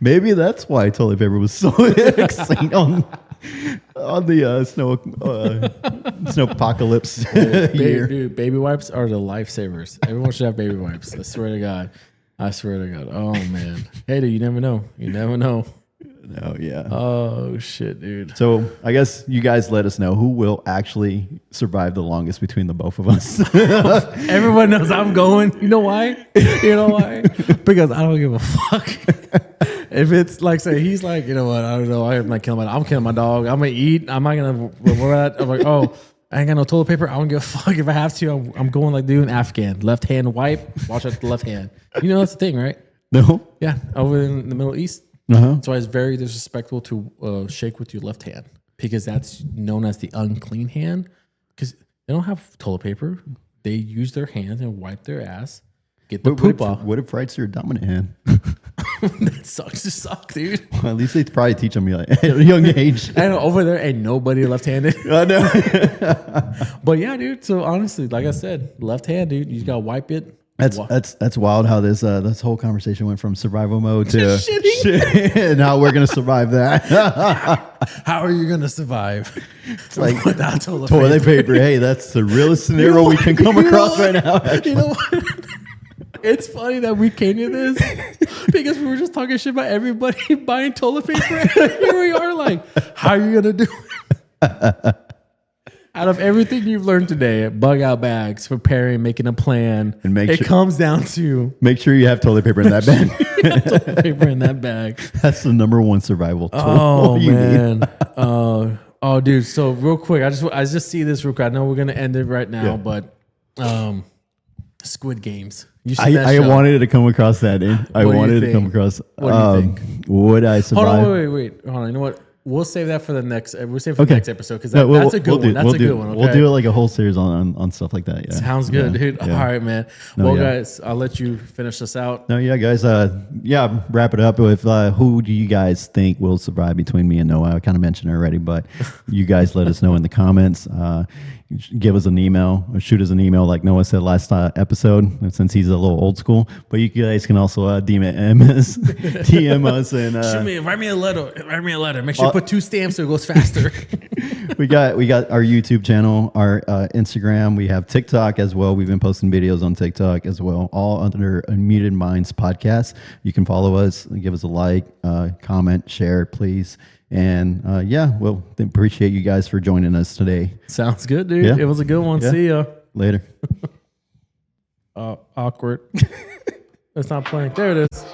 Maybe that's why toilet paper was so exciting on the snow apocalypse year. Dude, baby wipes are the lifesavers. Everyone should have baby wipes. I swear to God. Oh man. Hey, dude, you never know. No, yeah. Oh shit, dude. So I guess you guys let us know who will actually survive the longest between the both of us. Everyone knows I'm going. You know why? Because I don't give a fuck. If it's like, say, he's like, you know what? I don't know. I'm killing my dog. I'm gonna eat. I'm not gonna. I'm like, oh, I ain't got no toilet paper. I don't give a fuck if I have to. I'm going like doing Afghan. Left hand wipe. Watch out the left hand. That's the thing, right? No. Yeah, over in the Middle East. That's why it's very disrespectful to shake with your left hand because that's known as the unclean hand because they don't have toilet paper. They use their hands and wipe their ass, get the poop off. What if right's your dominant hand? That sucks to suck, dude. Well, at least they probably teach them at a young age. And over there ain't nobody left-handed. I know. But yeah, dude. So honestly, like I said, left hand, dude. You gotta wipe it. That's wild how this whole conversation went from survival mode to shitting. and how we're gonna survive that. How are you gonna survive? Like without toilet paper. Hey, that's the realest scenario we can come across right now. Actually. You know what? It's funny that we came to this because we were just talking shit about everybody buying toilet paper. And here we are, like, how are you gonna do it? Out of everything you've learned today, bug out bags, preparing, making a plan, and comes down to make sure you have toilet paper in that bag. Toilet paper in that bag. That's the number one survival tool. Oh man. Oh dude. So real quick, I just see this real quick. I know we're gonna end it right now, but Squid Games. I wanted to come across that. I wanted to come across. What do you think? Would I survive? Hold on, wait. Hold on. You know what? We'll save that for the next. We'll save it for the Okay. next episode because No, that's a good one. That's a good one. Okay? We'll do it like a whole series on stuff like that. Yeah. Sounds good, Yeah, dude. yeah. All right, man. No, Well, yeah. guys, I'll let you finish this out. No, yeah, guys. Yeah, wrap it up with who do you guys think will survive between me and Noah? I kind of mentioned it already, but you guys let us know in the comments. Give us an email or shoot us an email like Noah said last episode, since he's a little old school. But you guys can also DM us and Shoot me, write me a letter. Write me a letter. Make sure you put 2 stamps so it goes faster. we got our YouTube channel, our Instagram. We have TikTok as well. We've been posting videos on TikTok as well, all under Unmuted Minds Podcast. You can follow us, give us a like, comment, share, please. And yeah, well, appreciate you guys for joining us today. Sounds good, dude. Yeah. It was a good one. Yeah. See ya. Later. Awkward. It's not playing. There it is.